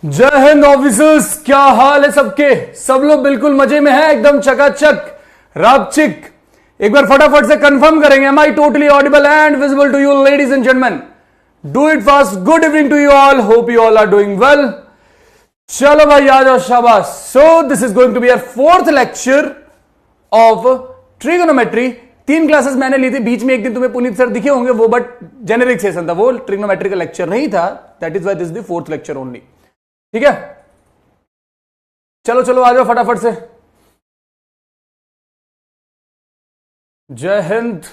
जय हिंद ऑफिसर्स, क्या हाल है सबके। सब लोग बिल्कुल मजे में हैं, एकदम चकाचक रापचिक। एक बार फटाफट से कंफर्म करेंगे, am I totally audible and visible to you ladies and gentleman? Do it fast. Good evening to you all, hope you all are doing well. चलो भाई आ जाओ, शाबाश। So this is going to be our fourth lecture of trigonometry. 3 classes मैंने ली थी, बीच में एक दिन तुम्हें पुनीत सर दिखे होंगे वो, बट जेनेरिक सेशन था वो, ट्रिगोनोमेट्री का लेक्चर नहीं था। That is why this the fourth lecture only. ठीक है, चलो चलो आ जाओ फटाफट से। जय हिंद।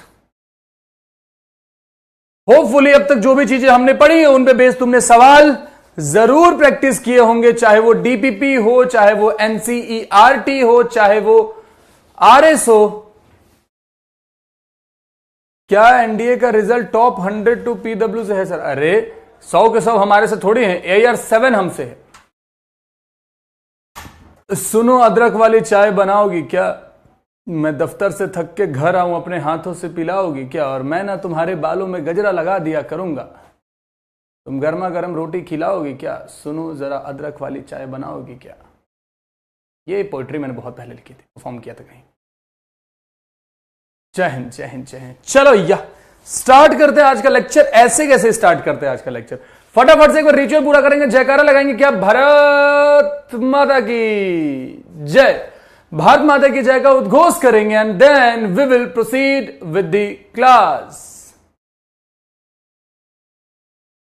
होपफुली अब तक जो भी चीजें हमने पढ़ी है उन पे बेस तुमने सवाल जरूर प्रैक्टिस किए होंगे, चाहे वो डीपीपी हो, चाहे वो एनसीईआरटी हो, चाहे वो आरएस हो। क्या एनडीए का रिजल्ट टॉप 100 टू पीडब्ल्यू से है सर? अरे 100 के 100 हमारे से थोड़ी हैं, AR7 हमसे है। सुनो, अदरक वाली चाय बनाओगी क्या? मैं दफ्तर से थक के घर आऊं, अपने हाथों से पिलाओगी क्या? और मैं ना तुम्हारे बालों में गजरा लगा दिया करूंगा, तुम गर्मा गर्म रोटी खिलाओगी क्या? सुनो जरा, अदरक वाली चाय बनाओगी क्या? ये पोइट्री मैंने बहुत पहले लिखी थी, परफॉर्म किया था कहीं। जय हिंद जय हिंद जय हिंद। चलो या स्टार्ट करते हैं आज का लेक्चर। ऐसे कैसे स्टार्ट करते हैं आज का लेक्चर? फटाफट से एक बार रिचुअल पूरा करेंगे, जयकारा लगाएंगे क्या? भारत माता की जय। भारत माता की जय का उद्घोष करेंगे and then we will proceed with the class.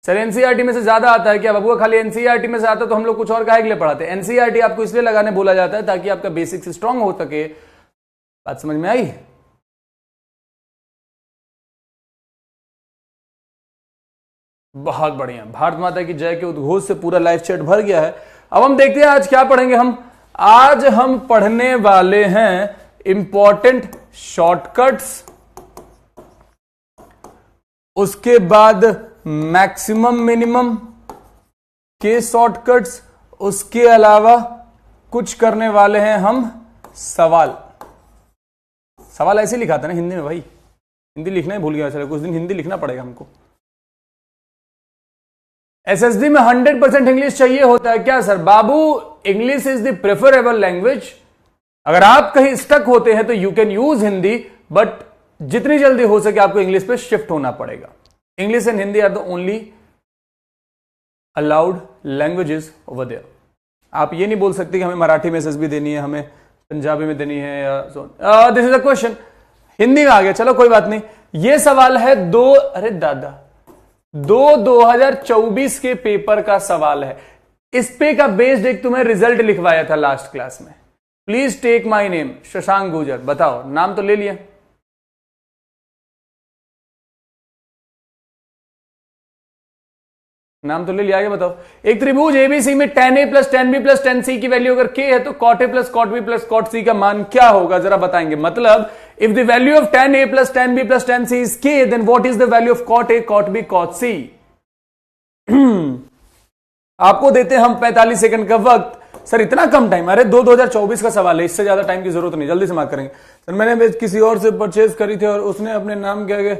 Sir NCERT में से ज्यादा आता है क्या बबुआ? खाली एनसीईआरटी में से आता तो हम लोग कुछ और काहे के लिए पढ़ाते? एनसीईआरटी आपको इसलिए लगाने बोला जाता है ताकि आपका बेसिक्स स्ट्रांग हो सके। बात समझ में आई? बहुत बढ़िया। भारत माता की जय के उद्घोष से पूरा लाइव चैट भर गया है। अब हम देखते हैं आज क्या पढ़ेंगे हम। आज हम पढ़ने वाले हैं इंपॉर्टेंट शॉर्टकट्स, उसके बाद मैक्सिमम मिनिमम के शॉर्टकट्स, उसके अलावा कुछ करने वाले हैं हम सवाल। सवाल ऐसे लिखा था ना हिंदी में भाई, हिंदी लिखना ही भूल गया। चलो कुछ दिन हिंदी लिखना पड़ेगा हमको। एसएसडी में 100% इंग्लिश चाहिए होता है क्या sir? Babu, English is the preferable language. अगर आप कहीं स्टक होते हैं तो you can use Hindi, but जितनी जल्दी हो सके आपको इंग्लिश पे शिफ्ट होना पड़ेगा। English and Hindi are the only allowed languages over there. आप ये नहीं बोल सकते कि हमें मराठी में एसएसबी देनी है, हमें पंजाबी में देनी है या this is a question. Hindi में आ गया, चलो कोई बात नहीं। ये सवाल है 2024 के पेपर का सवाल है। इस पे का बेस्ड एक तुम्हें रिजल्ट लिखवाया था लास्ट क्लास में। Please take my name, Shashank Gujar. बताओ, नाम तो ले लिया? नाम तो ले लिया, आगे बताओ। एक त्रिभुज एबीसी में tan A plus tan B plus tan C की वैल्यू अगर k है तो cot A plus cot B plus cot C का मान क्या होगा? जरा बताएंगे। मतलब if the value of tan A plus tan B plus tan C is k, then what is the value of cot A cot B cot C? आपको देते हैं हम 45 सेकंड का वक्त। सर इतना कम टाइम? अरे 2024 का सवाल है, इससे ज्यादा टाइम की जरूरत नहीं, जल्दी से मार्क करेंगे। सर मैंने किसी और से परचेज करी थी और उसने अपने नाम के आगे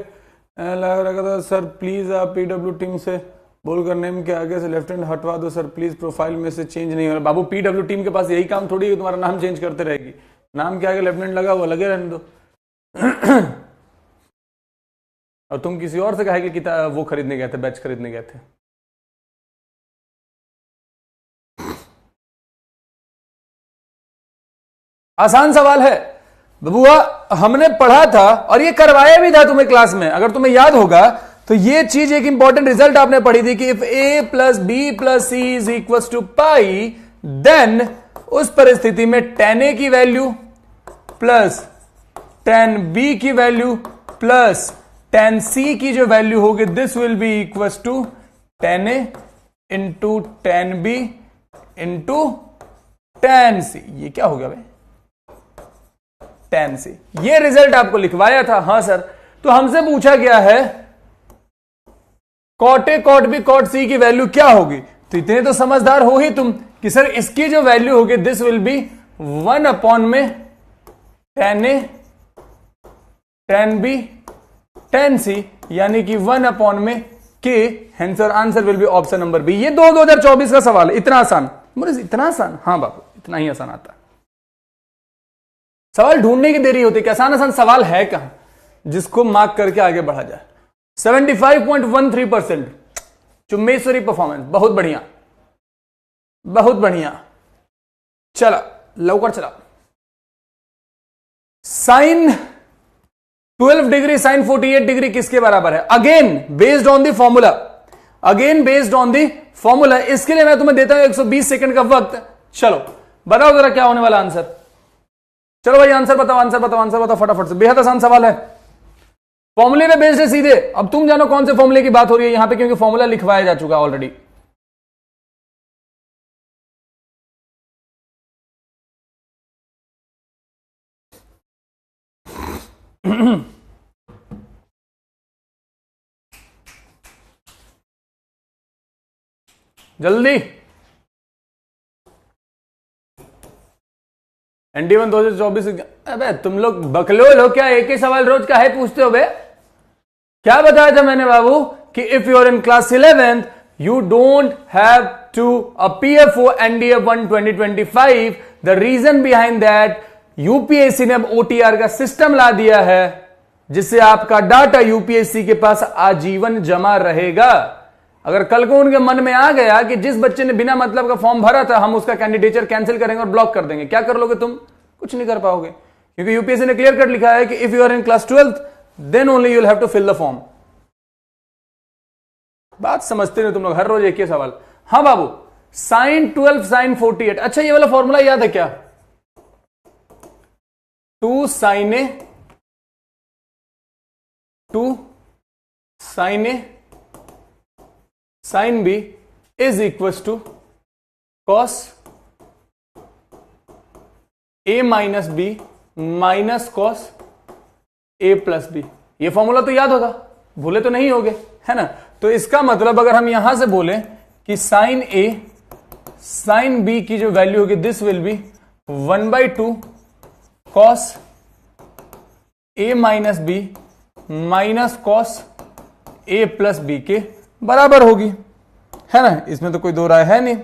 रखा था। सर प्लीज आप पीडब्ल्यू टीम से बोलकर नेम के आगे से लेफ्ट हैंड हटवा दो सर प्लीज, प्रोफाइल में से चेंज नहीं हो रहा। बाबू पीडब्ल्यू टीम के पास यही काम थोड़ी है तुम्हारा नाम चेंज करते रहेगी। नाम के आगे लेफ्ट हैंड लगा हुआ, लगे रहने दो। और तुम किसी और से कहे कि किताब वो खरीदने गए थे, बैच खरीदने गए थे। आसान सवाल है बबुआ, हमने पढ़ा था और ये करवाया भी था तुम्हें क्लास में, अगर तुम्हें याद होगा तो ये चीज एक इंपॉर्टेंट रिजल्ट आपने पढ़ी थी कि if a plus B plus C is equal to pi, then उस परिस्थिति में tan a की वैल्यू प्लस tan b की वैल्यू प्लस tan c की जो वैल्यू होगी, this will be equal to tan a into tan b into tan c। ये क्या हो गया भाई? tan c। ये रिजल्ट आपको लिखवाया था। हाँ सर, तो हमसे पूछा गया है cot A cot B cot C की वैल्यू क्या होगी? तो इतने तो समझदार हो ही तुम कि सर इसकी जो वैल्यू होगी दिस विल बी 1 अपॉन में tan A tan B tan C, यानी कि 1 अपॉन में के, hence your answer will be option number B. ये 2024 का सवाल है, इतना आसान। मुझे इतना आसान? हाँ बाबू, इतना ही आसान आता है। सवाल ढूंढने की देरी होती है कि आसान आसान सवाल है कहां जिसको मार्क करके आगे बढ़ा जाए। 75.13% चुम्बेश्वरी परफॉर्मेंस, बहुत बढ़िया, बहुत बढ़िया। चला लवकर चला। साइन 12 डिग्री साइन 48 डिग्री किसके बराबर है? Again based on the formula, again based on the formula. इसके लिए मैं तुम्हें देता हूं 120 सेकंड का वक्त। चलो बताओ जरा क्या होने वाला आंसर। चलो भाई आंसर बताओ, आंसर बताओ, आंसर बताओ फटाफट से। बेहद आसान सवाल है, फॉर्मूले पे बेस्ड है सीधे। अब तुम जानो कौन से फॉर्मूले की बात हो रही है यहां पे, क्योंकि फॉर्मूला लिखवाया जा चुका ऑलरेडी। जल्दी। ND1 2024। अबे तुम लोग बकलोल हो क्या? एक ही सवाल रोज का है पूछते हो बे? क्या बताया था मैंने बाबू कि if you are in class 11th you don't have to appear for NDF1 2025। The reason behind that, UPSC ने अब OTR का सिस्टम ला दिया है जिससे आपका डाटा यूपीएससी के पास आजीवन जमा रहेगा। अगर कल को उनके मन में आ गया कि जिस बच्चे ने बिना मतलब का फॉर्म भरा था हम उसका कैंडिडेचर कैंसिल करेंगे और ब्लॉक कर देंगे, क्या कर लोगे तुम? कुछ नहीं कर पाओगे, क्योंकि यूपीएससी ने क्लियर कट लिखा है कि if you are in class 12th then only you will have to fill the form. बात समझते नहीं तुम लोग, हर रोज एक ही सवाल। हाँ बाबू, साइन 12 साइन 48। अच्छा ये वाला फॉर्मूला याद है क्या? 2 sine A 2 sine A sine B is equal to cos A minus B minus cos A plus B. ये फॉर्मूला तो याद होगा, भूले तो नहीं होगे, है ना? तो इसका मतलब अगर हम यहां से बोले कि साइन ए साइन बी की जो वैल्यू होगी this will be 1/2 cos A minus B minus cos A plus B के बराबर होगी, है ना? इसमें तो कोई दो राय है नहीं,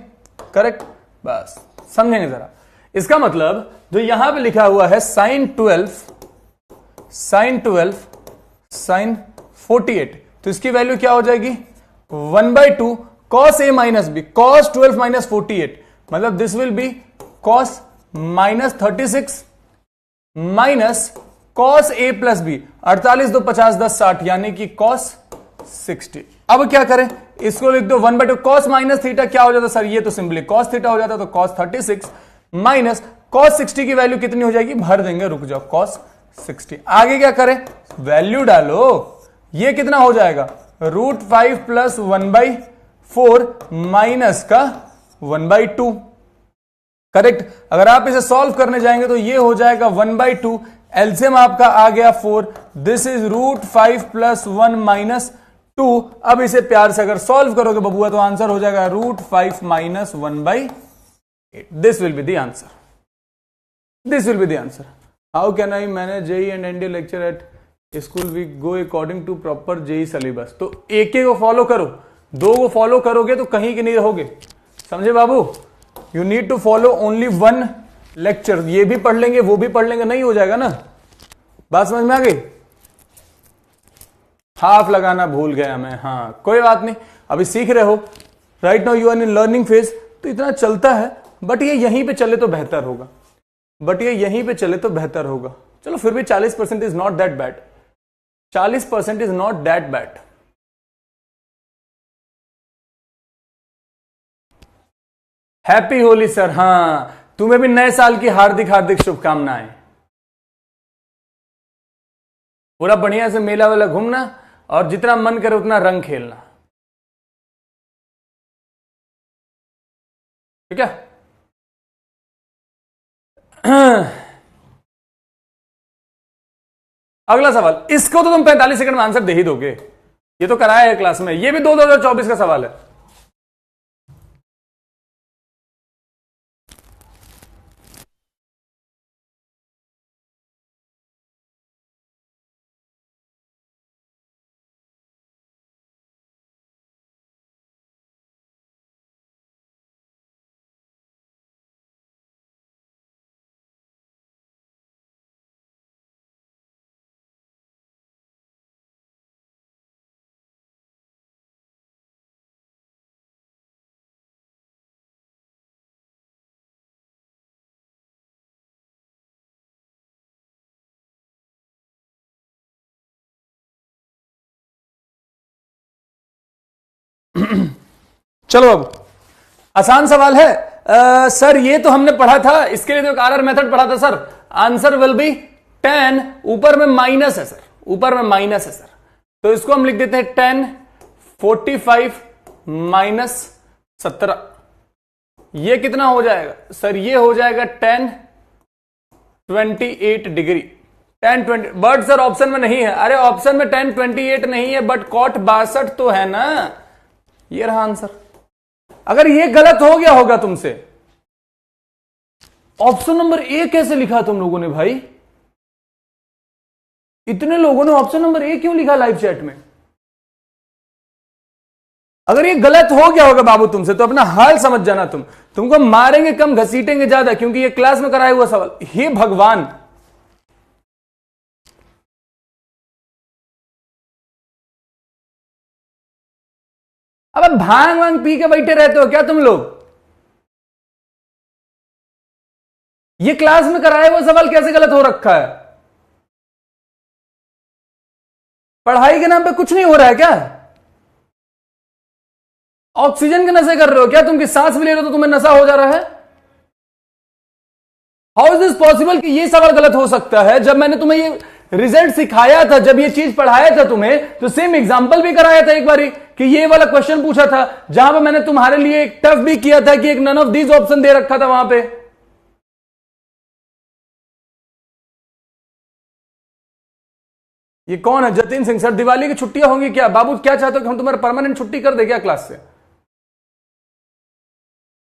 करेक्ट? बस समझेंगे जरा। इसका मतलब जो यहां पे लिखा हुआ है साइन 12 साइन 48, तो इसकी वैल्यू क्या हो जाएगी? 1/2 cos A minus B, cos 12 minus 48, मतलब this will be cos minus 36 minus cos A plus B, 48 2 50 10 60, यानी कि कॉस 60। अब क्या करें? इसको लिख दो 1/2 कॉस माइनस थीटा। क्या हो जाता सर? ये तो सिंपली कॉस थीटा हो जाता, तो कॉस 36 माइनस कॉस 60 की वैल्यू कितनी हो जाएगी? भर देंगे, रुक जाओ, कॉस 60। आगे क्या करें? वैल्यू डालो, ये कितना हो जाएगा? √5 प्लस 1/4 माइनस का 1/2, करेक्ट? अगर आप इसे सॉल्व करने जाएंगे तो ये हो जाएगा 1/2, एलसीएम आपका आ गया 4, दिस इज √5 प्लस 1 माइनस 2। अब इसे प्यार से अगर सॉल्व करोगे बबुआ तो आंसर हो जाएगा √5 minus 1/8। This will be the answer, this will be the answer. How can I manage JEE and NDA lecture at school? We go according to proper JEE syllabus. तो एक को फॉलो करो, दो को फॉलो करोगे तो कहीं के नहीं रहोगे, समझे बाबू? You need to follow only 1 lecture. ये भी पढ़ लेंगे वो भी पढ़ लेंगे, नहीं हो जाएगा ना? बात समझ में आ गई? हाफ लगाना भूल गया मैं, हाँ कोई बात नहीं, अभी सीख रहे हो। Right now you are in learning phase, तो इतना चलता है, बट ये यहीं पे चले तो बेहतर होगा, बट ये यहीं पे चले तो बेहतर होगा। चलो फिर भी 40% is not that bad, 40% is not that bad. Happy Holi sir, हाँ तुम्हें भी नए साल की हार्दिक हार्दिक शुभकामनाएं। पूरा बढ़िया से मेला वेला घूमना और जितना मन करे उतना रंग खेलना, ठीक है? अगला सवाल, इसको तो तुम 45 सेकंड में आंसर दे ही दोगे, ये तो कराया है क्लास में। ये भी 2024 का सवाल है। चलो अब आसान सवाल है। सर ये तो हमने पढ़ा था, इसके लिए तो एक आरआर मेथड पढ़ा था सर। आंसर विल बी 10, ऊपर में माइनस है सर, ऊपर में माइनस है सर, तो इसको हम लिख देते हैं 10 45 माइनस 17। ये कितना हो जाएगा सर? ये हो जाएगा 10 28 डिग्री। 10 20 बट सर ऑप्शन में नहीं है। अरे ऑप्शन में 10 28 नहीं है, बट कॉट 62 तो है ना। ये रहा आंसर। अगर ये गलत हो गया होगा तुमसे, ऑप्शन नंबर ए कैसे लिखा तुम लोगों ने भाई? इतने लोगों ने ऑप्शन नंबर ए क्यों लिखा लाइव चैट में? अगर ये गलत हो गया होगा बाबू तुमसे, तो अपना हाल समझ जाना। तुमको मारेंगे कम, घसीटेंगे ज्यादा, क्योंकि ये क्लास में कराया हुआ सवाल। हे भगवान, अब भांग वांग पी के बैठे रहते हो क्या तुम लोग? ये क्लास में कराया हुआ सवाल कैसे गलत हो रखा है? पढ़ाई के नाम पे कुछ नहीं हो रहा है क्या? ऑक्सीजन के नशे कर रहे हो क्या तुम? की सांस भी ले रहे हो तो तुम्हें नशा हो जा रहा है? हाउ इज दिस पॉसिबल कि ये सवाल गलत हो सकता है? जब मैंने तुम्हें ये रिजल्ट सिखाया था, जब ये चीज पढ़ाया था तुम्हें, तो सेम एग्जांपल भी कराया था एक बारी, कि ये वाला क्वेश्चन पूछा था, जहां पे मैंने तुम्हारे लिए एक टफ भी किया था कि एक नन ऑफ दीज ऑप्शन दे रखा था वहां पे। ये कौन है? जतिन सिंह। सर दिवाली की छुट्टियां होंगी क्या? बाबू क्या चाहते हो कि हम तुम्हारा परमानेंट छुट्टी कर दे क्या क्लास से?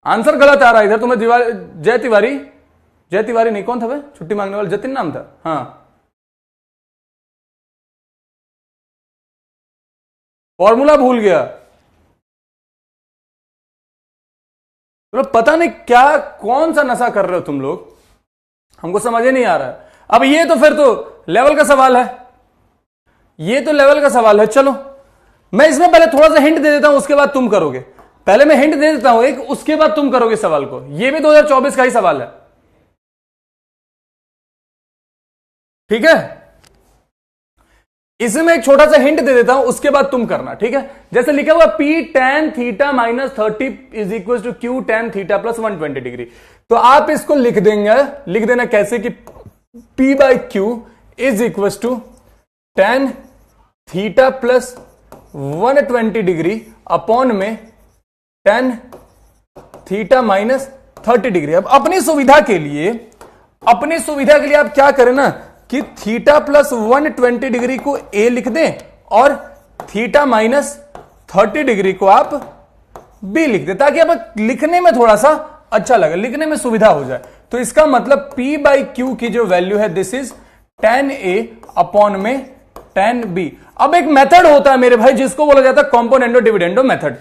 आंसर गलत आ रहा है इधर। तुम्हें जय तिवारी, जय तिवारी नहीं, कौन था भाई छुट्टी मांगने वाला? जतिन नाम था। हाँ, फॉर्मूला भूल गया। तो पता नहीं क्या कौन सा नशा कर रहे हो तुम लोग, हमको समझ ही नहीं आ रहा है। अब ये तो फिर तो लेवल का सवाल है, ये तो लेवल का सवाल है। चलो मैं इसमें पहले थोड़ा सा हिंट दे देता हूं, उसके बाद तुम करोगे। पहले मैं हिंट दे देता हूं एक, उसके बाद तुम करोगे सवाल को। ये भी 2024 का ही सवाल है, ठीक है? इसमें एक छोटा सा हिंट दे देता हूं, उसके बाद तुम करना, ठीक है? जैसे लिखा हुआ P tan theta minus 30 is equal to Q tan theta plus 120 degree. तो आप इसको लिख देंगे, लिख देना कैसे कि P by Q is equal to tan theta plus 120 degree upon में tan थीटा माइनस 30 डिग्री। अब अपनी सुविधा के लिए, अपनी सुविधा के लिए आप क्या करें ना, कि थीटा प्लस 120 डिग्री को ए लिख दें और थीटा माइनस 30 डिग्री को आप बी लिख दें, ताकि अब लिखने में थोड़ा सा अच्छा लगे, लिखने में सुविधा हो जाए। तो इसका मतलब P बाई Q की जो वैल्यू है, this is tan A upon में tan B। अब एक मेथड होता है मेरे भाई जिसको बोला जाता है कॉम्पोनेंटो डिविडेंडो मेथड।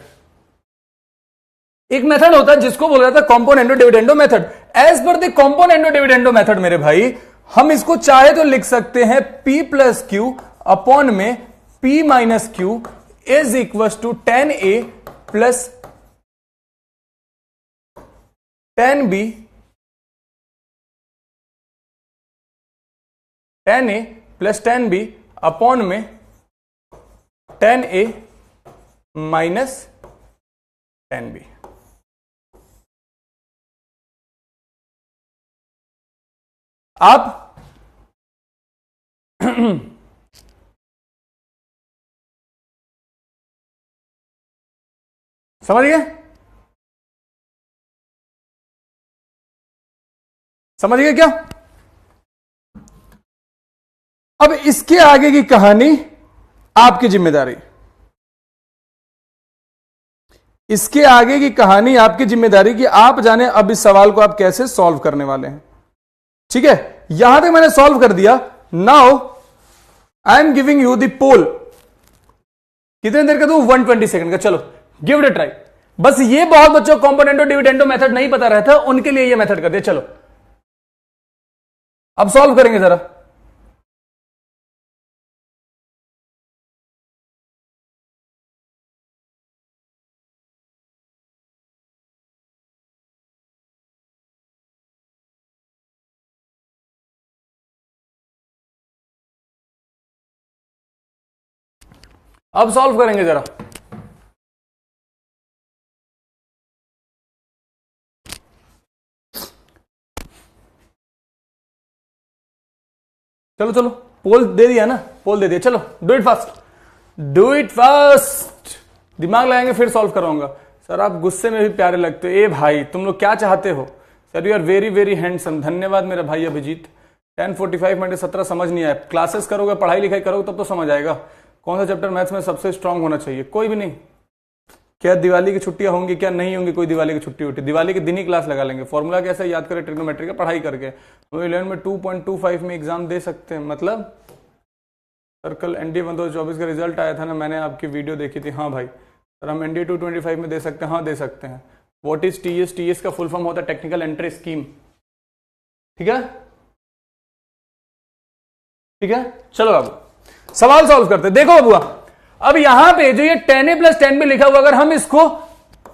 एक मेथड होता है जिसको बोला जाता है componendo dividendo method. As per the componendo dividendo method मेरे भाई, हम इसको चाहे तो लिख सकते हैं P प्लस क्यू अपॉन में P minus Q is equal to tan A plus tan B, tan A plus tan B upon में tan A minus tan B। आप समझ गए? समझ गए क्या? अब इसके आगे की कहानी आपकी जिम्मेदारी, इसके आगे की कहानी आपकी जिम्मेदारी कि आप जाने अब इस सवाल को आप कैसे सॉल्व करने वाले हैं, ठीक है? यहां तक मैंने सॉल्व कर दिया। Now I am giving you the poll. कितने देर का दूं? 120 सेकंड का। चलो गिव इट अ ट्राई। बस ये बहुत बच्चों कॉम्पोनेंटो डिविडेंडो मेथड नहीं पता रहता, उनके लिए ये मेथड कर दे। चलो अब सॉल्व करेंगे जरा। अब सॉल्व करेंगे जरा। चलो चलो, पोल दे दिया ना, पोल दे दिया, चलो do it fast, do it fast. दिमाग लगाएंगे फिर सॉल्व कराऊंगा। सर आप गुस्से में भी प्यारे लगते हो। ए भाई तुम लोग क्या चाहते हो? Sir you are very very handsome. धन्यवाद मेरा भाई अभिजीत। 10:45 मिनट 17 समझ नहीं आया। क्लासेस करोगे, पढ़ाई लिखाई करोगे तब तो समझ आएगा कौन सा चैप्टर मैथ्स में सबसे स्ट्रांग होना चाहिए। कोई भी नहीं। क्या दिवाली की छुट्टियां होंगी? क्या नहीं होंगी? कोई दिवाली की छुट्टी उठी? दिवाली के दिन ही क्लास लगा लेंगे। फॉर्मूला कैसे याद करें ट्रिग्नोमेट्री का, पढ़ाई करके। 11 में 2.25 में एग्जाम दे सकते हैं। मतलब सर कल एनडीए 2024 का रिजल्ट आया था ना, मैंने आपकी वीडियो देखी थी। हाँ भाई सर हम एनडीए 225 में दे सकते हैं। हाँ दे सकते हैं। What is TS? टीएस का फुल फॉर्म होता है टेक्निकल एंट्री स्कीम। ठीक है ठीक है, चलो अब सवाल सॉल्व करते। देखो बबुआ, अब यहां पे जो ये tan a + tan b लिखा हुआ, अगर हम इसको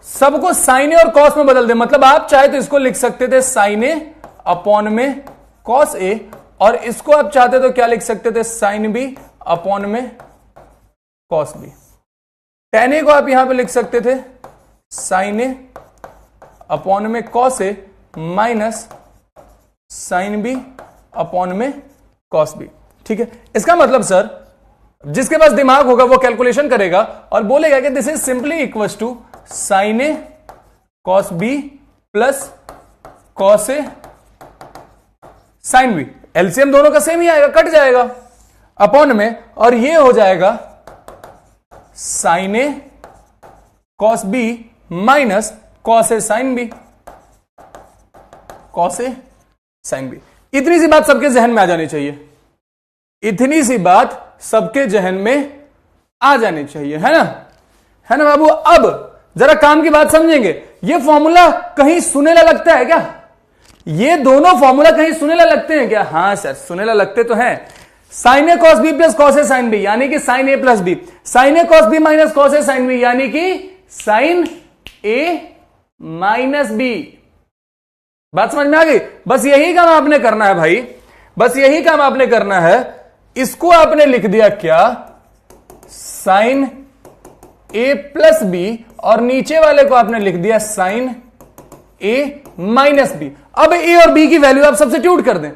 सबको sin a और cos में बदल दें, मतलब आप चाहे तो इसको लिख सकते थे sin a अपॉन में cos a, और इसको आप चाहते तो क्या लिख सकते थे? sin b अपॉन में cos b। tan a को आप यहां पे लिख सकते थे sin a अपॉन में cos a minus sin b upon में cos b। ठीक है, इसका मतलब सर जिसके पास दिमाग होगा वो कैलकुलेशन करेगा और बोलेगा कि this is simply equals to sin a cos b plus cos a sin b। LCM दोनों का सेम ही आएगा, कट जाएगा अपॉन में, और ये हो जाएगा sin a cos b minus cos a sin b, cos a sin b। इतनी सी बात सबके जहन में आ जानी चाहिए, इतनी सी बात सबके जहन में आ जानी चाहिए, है ना बाबू। अब जरा काम की बात समझेंगे। ये फॉर्मूला कहीं सुनेला लगता है क्या? ये दोनों फॉर्मूला कहीं सुनेला लगते हैं क्या? हाँ सर सुनेला लगते तो हैं। sin a cos b plus cos a sin b यानी कि sin a plus b, sin a cos b minus cos a sin b यानी कि sin a माइनस b। बात समझ में आ गई? बस यही काम आपने करना है भाई, बस यही काम आपने करना है। इसको आपने लिख दिया क्या? sin a प्लस b, और नीचे वाले को आपने लिख दिया sin a माइनस b। अब a और b की वैल्यू आप सब्स्टिट्यूट कर दें।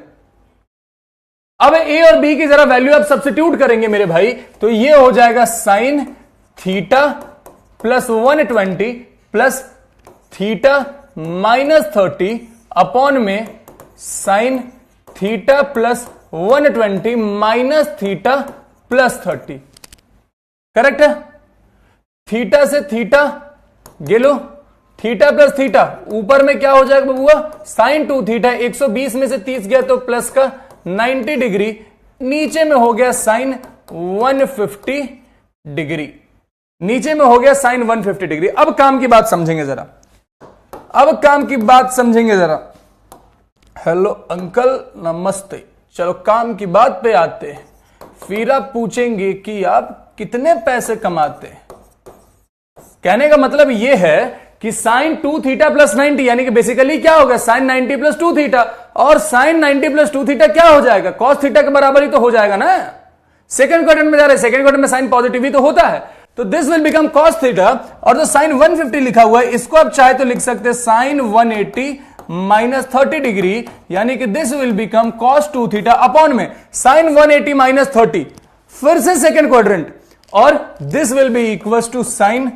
अब a और b की जरा वैल्यू आप सब्स्टिट्यूट करेंगे मेरे भाई, तो ये हो जाएगा sin theta plus 120 plus theta minus 30 upon में sin theta plus 120 minus theta plus 30। Correct है? थीटा से थीटा गेलो, थीटा प्लस थीटा, ऊपर में क्या हो जाएगा बबुआ? sin 2 theta. 120 में से 30 गया तो प्लस का 90 डिग्री, नीचे में हो गया sin 150 डिग्री, नीचे में हो गया sin 150 डिग्री। अब काम की बात समझेंगे जरा, अब काम की बात समझेंगे जरा। हेलो अंकल नमस्ते। चलो काम की बात पे आते हैं। फिर आप पूछेंगे कि आप कितने पैसे कमाते हैं। कहने का मतलब यह है कि sin 2 थीटा प्लस 90 यानी कि बेसिकली क्या होगा? sin 90 प्लस 2 थीटा, और sin 90 प्लस 2 थीटा क्या हो जाएगा? cos थीटा के बराबर ही तो हो जाएगा ना। सेकंड क्वाड्रेंट में जा रहे हैं, सेकंड क्वाड्रेंट में साइन पॉजिटिव ही तो होता है, तो this will become cos theta. और जो sin 150 लिखा हुआ है इसको आप चाहे तो लिख सकते हैं sin 180 माइनस 30 डिग्री, यानी कि this will become cos 2 theta upon में sin 180 माइनस 30, फिर से सेकंड क्वाड्रेंट, और this will be equal to sin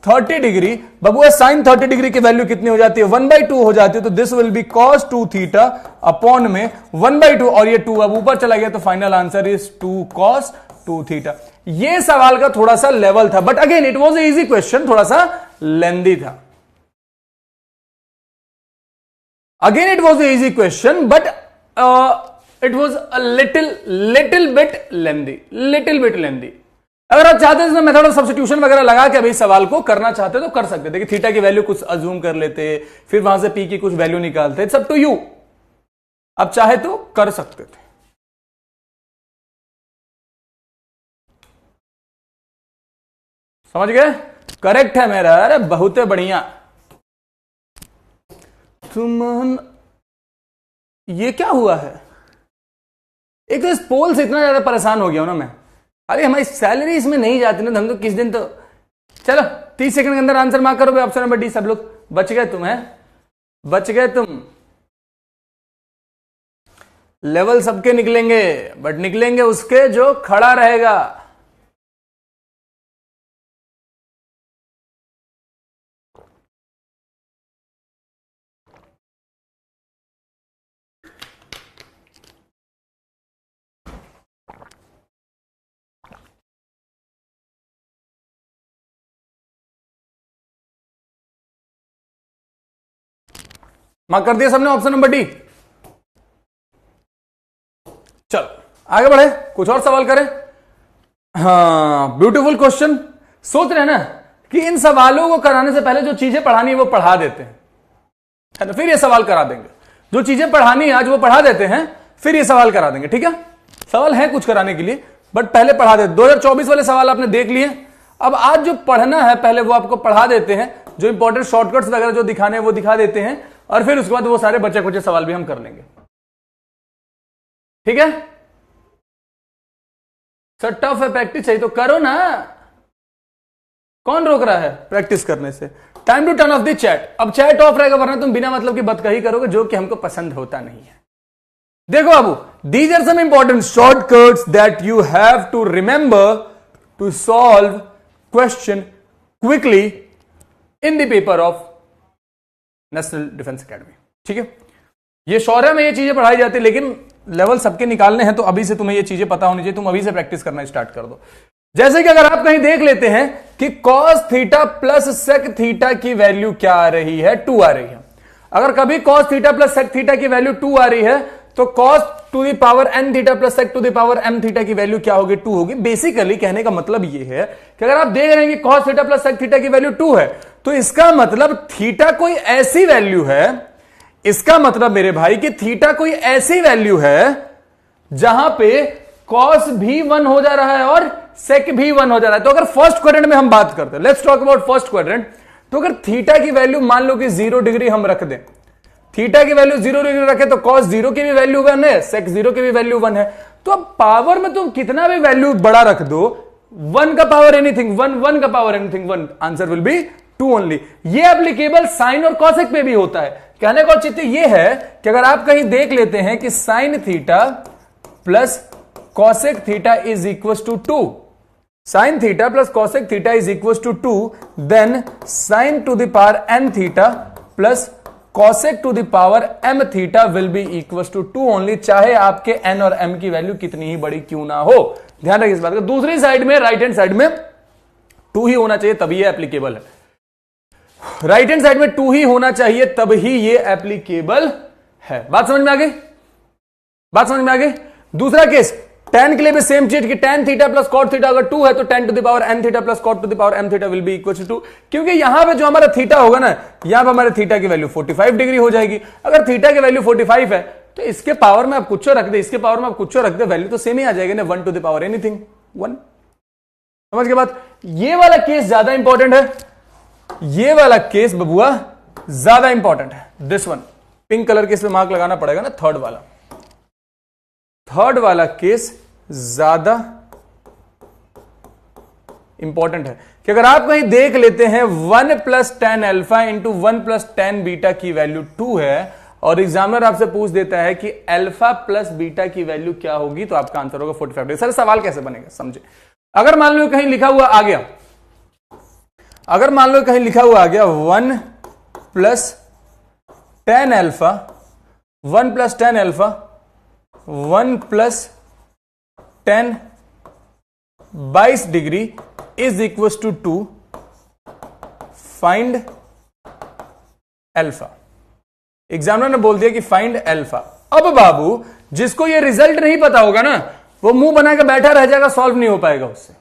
30 degree. बबुआ sin 30 डिग्री की वैल्यू कितनी हो जाती है? 1/2 हो जाती है, तो this will be cos 2 theta upon में 1/2, और ये 2 अब ऊपर चला गया तो final answer is 2 cos 2 theta. ये सवाल का थोड़ा सा लेवल था, but again it was easy question, थोड़ा सा लेंदी था। Again it was an easy question, but it was a little bit lengthy, अगर आप चाहते हैं मेथड ऑफ सब्स्टिट्यूशन वगैरह लगा के अभी सवाल को करना चाहते तो कर सकते। देखिए थीटा की वैल्यू कुछ अज्यूम कर लेते, फिर वहां से पी की कुछ वैल्यू निकालते, इट्स अप टू यू, आप चाहे तो कर सकते थे। समझ गए? करेक्ट है मेरा, अरे बहुत बढ़िया। तुम ये क्या हुआ है? एक तो इस पोल से इतना ज्यादा परेशान हो गया हूं ना मैं। अरे हमारी सैलरी इसमें नहीं जाती ना, हम तो किस दिन तो चलो 30 सेकंड के अंदर आंसर मार्क करो ऑप्शन नंबर डी। सब लोग बच गए, तुम है बच गए तुम। लेवल सबके निकलेंगे, बट निकलेंगे उसके जो खड़ा रहेगा। मार्क कर दिया सबने ऑप्शन नंबर डी। चलो आगे बढ़े, कुछ और सवाल करें। हाँ, ब्यूटीफुल क्वेश्चन। सोच रहे हैं ना कि इन सवालों को कराने से पहले जो चीजें पढ़ानी है वो पढ़ा देते हैं, है ना, फिर ये सवाल करा देंगे। जो चीजें पढ़ानी है आज वो पढ़ा देते हैं, फिर ये सवाल करा देंगे। ठीक है, सवाल है कुछ कराने के लिए, बट पहले पढ़ा देते। 2024 वाले सवाल आपने देख लिए, अब आज जो पढ़ना है पहले वो आपको पढ़ा देते हैं। जो इंपॉर्टेंट शॉर्टकट्स वगैरह जो दिखाने हैं वो दिखा देते हैं, और फिर उसके बाद वो सारे बचे कुछ सवाल भी हम कर लेंगे। ठीक है सर, टफ है, प्रैक्टिस चाहिए तो करो ना, कौन रोक रहा है प्रैक्टिस करने से। Time to turn off the chat. अब चैट ऑफ रहेगा, वरना तुम बिना मतलब की बतकही करोगे, जो कि हमको पसंद होता नहीं है। देखो बाबू, these are some important shortcuts that you have to remember to solve question quickly in the paper of National Defence Academy. ठीक है, ये शौर्य में ये चीजें पढ़ाई जाती है, लेकिन लेवल सबके निकालने हैं, तो अभी से तुम्हें ये चीजें पता होनी चाहिए। तुम अभी से प्रैक्टिस करना स्टार्ट कर दो। जैसे कि अगर आप कहीं देख लेते हैं कि cos theta plus sec theta की वैल्यू क्या आ रही है, 2 आ रही है। अगर कभी cos theta plus sec theta की वैल्यू 2 आ रही है, तो cos to the power n theta plus sec to the power m theta की वैल्यू क्या होगी, 2 होगी। बेसिकली कहने का मतलब यह है कि अगर आप देख रहे हैं कि cos theta plus sec theta की वैल्यू 2 है, तो इसका मतलब थीटा कोई ऐसी वैल्यू है, इसका मतलब मेरे भाई कि थीटा कोई ऐसी वैल्यू है जहां पे cos भी 1 हो जा रहा है और sec भी 1 हो जा रहा है। तो अगर फर्स्ट क्वाड्रेंट में हम बात करते हैं, let's talk about first quadrant, तो अगर थीटा की वैल्यू मान लो कि 0 डिग्री हम रख दें, थीटा की वैल्यू 0 डिग्री रखे तो cos 0 की भी वैल्यू 1 है, sec 0 की भी वैल्यू 1 है। तो अब पावर में तुम कितना भी वैल्यू बड़ा रख दो, 1 का पावर एनीथिंग 1, 1 का power anything 1, answer will be 2 only. ये एप्लीकेबल साइन और कॉसेक पे भी होता है। कहने का औचित्य ये है कि अगर आप कहीं देख लेते हैं कि sine theta plus cosec theta is equal to 2, sine theta plus cosec theta is equal to 2, then sine to the power n theta plus cosec to the power m theta will be equal to 2 only, चाहे आपके n और m की value कितनी ही बड़ी क्यों ना हो। ध्यान रखिए इस बात का। दूसरी साइड में, राइट हैंड साइड में 2 ही होना चाहिए, तभी ये एप्लीकेबल है। राइट हैंड साइड में 2 ही होना चाहिए, तब ही ये एप्लीकेबल है। बात समझ में आ गई, बात समझ में आ गई। दूसरा केस, tan के लिए भी सेम चीज कि tan theta plus cot theta अगर 2 है तो tan to the power n theta plus cot to the power m theta will be equal to 2, क्योंकि यहां पे जो हमारा थीटा होगा ना, यहां पे हमारे थीटा की वैल्यू 45 डिग्री हो जाएगी। अगर थीटा की वैल्यू 45 है तो इसके पावर में आप कुछ रख दे, इसके पावर में आप कुछ रख दे, वैल्यू तो सेम ही आ जाएगी ना, 1 टू द पावर एनीथिंग 1। समझ के बाद ये वाला केस ज्यादा इंपॉर्टेंट है, ये वाला केस बबुआ ज्यादा इंपॉर्टेंट है। दिस वन, पिंक कलर के इस पे मार्क लगाना पड़ेगा ना, थर्ड वाला केस ज्यादा इंपॉर्टेंट है कि अगर आप कहीं देख लेते हैं 1 plus tan alpha into 1 plus tan beta की वैल्यू 2 है, और एग्जामिनर आपसे पूछ देता है कि अल्फा प्लस बीटा की वैल्यू क्या होगी, तो आपका आंसर होगा 45 डिग्री। सर सवाल कैसे बनेगा समझे। अगर मान लो कहीं लिखा हुआ आ गया, अगर मान लो कहीं लिखा हुआ आ गया 1 plus tan alpha, 1 plus tan alpha, 1 plus 10 22 degree is equal to 2, find alpha. Examiner ने बोल दिया कि फाइंड अल्फा। अब बाबू जिसको ये रिजल्ट नहीं पता होगा ना, वो मुंह बनाकर बैठा रह जाएगा, सॉल्व नहीं हो पाएगा उससे।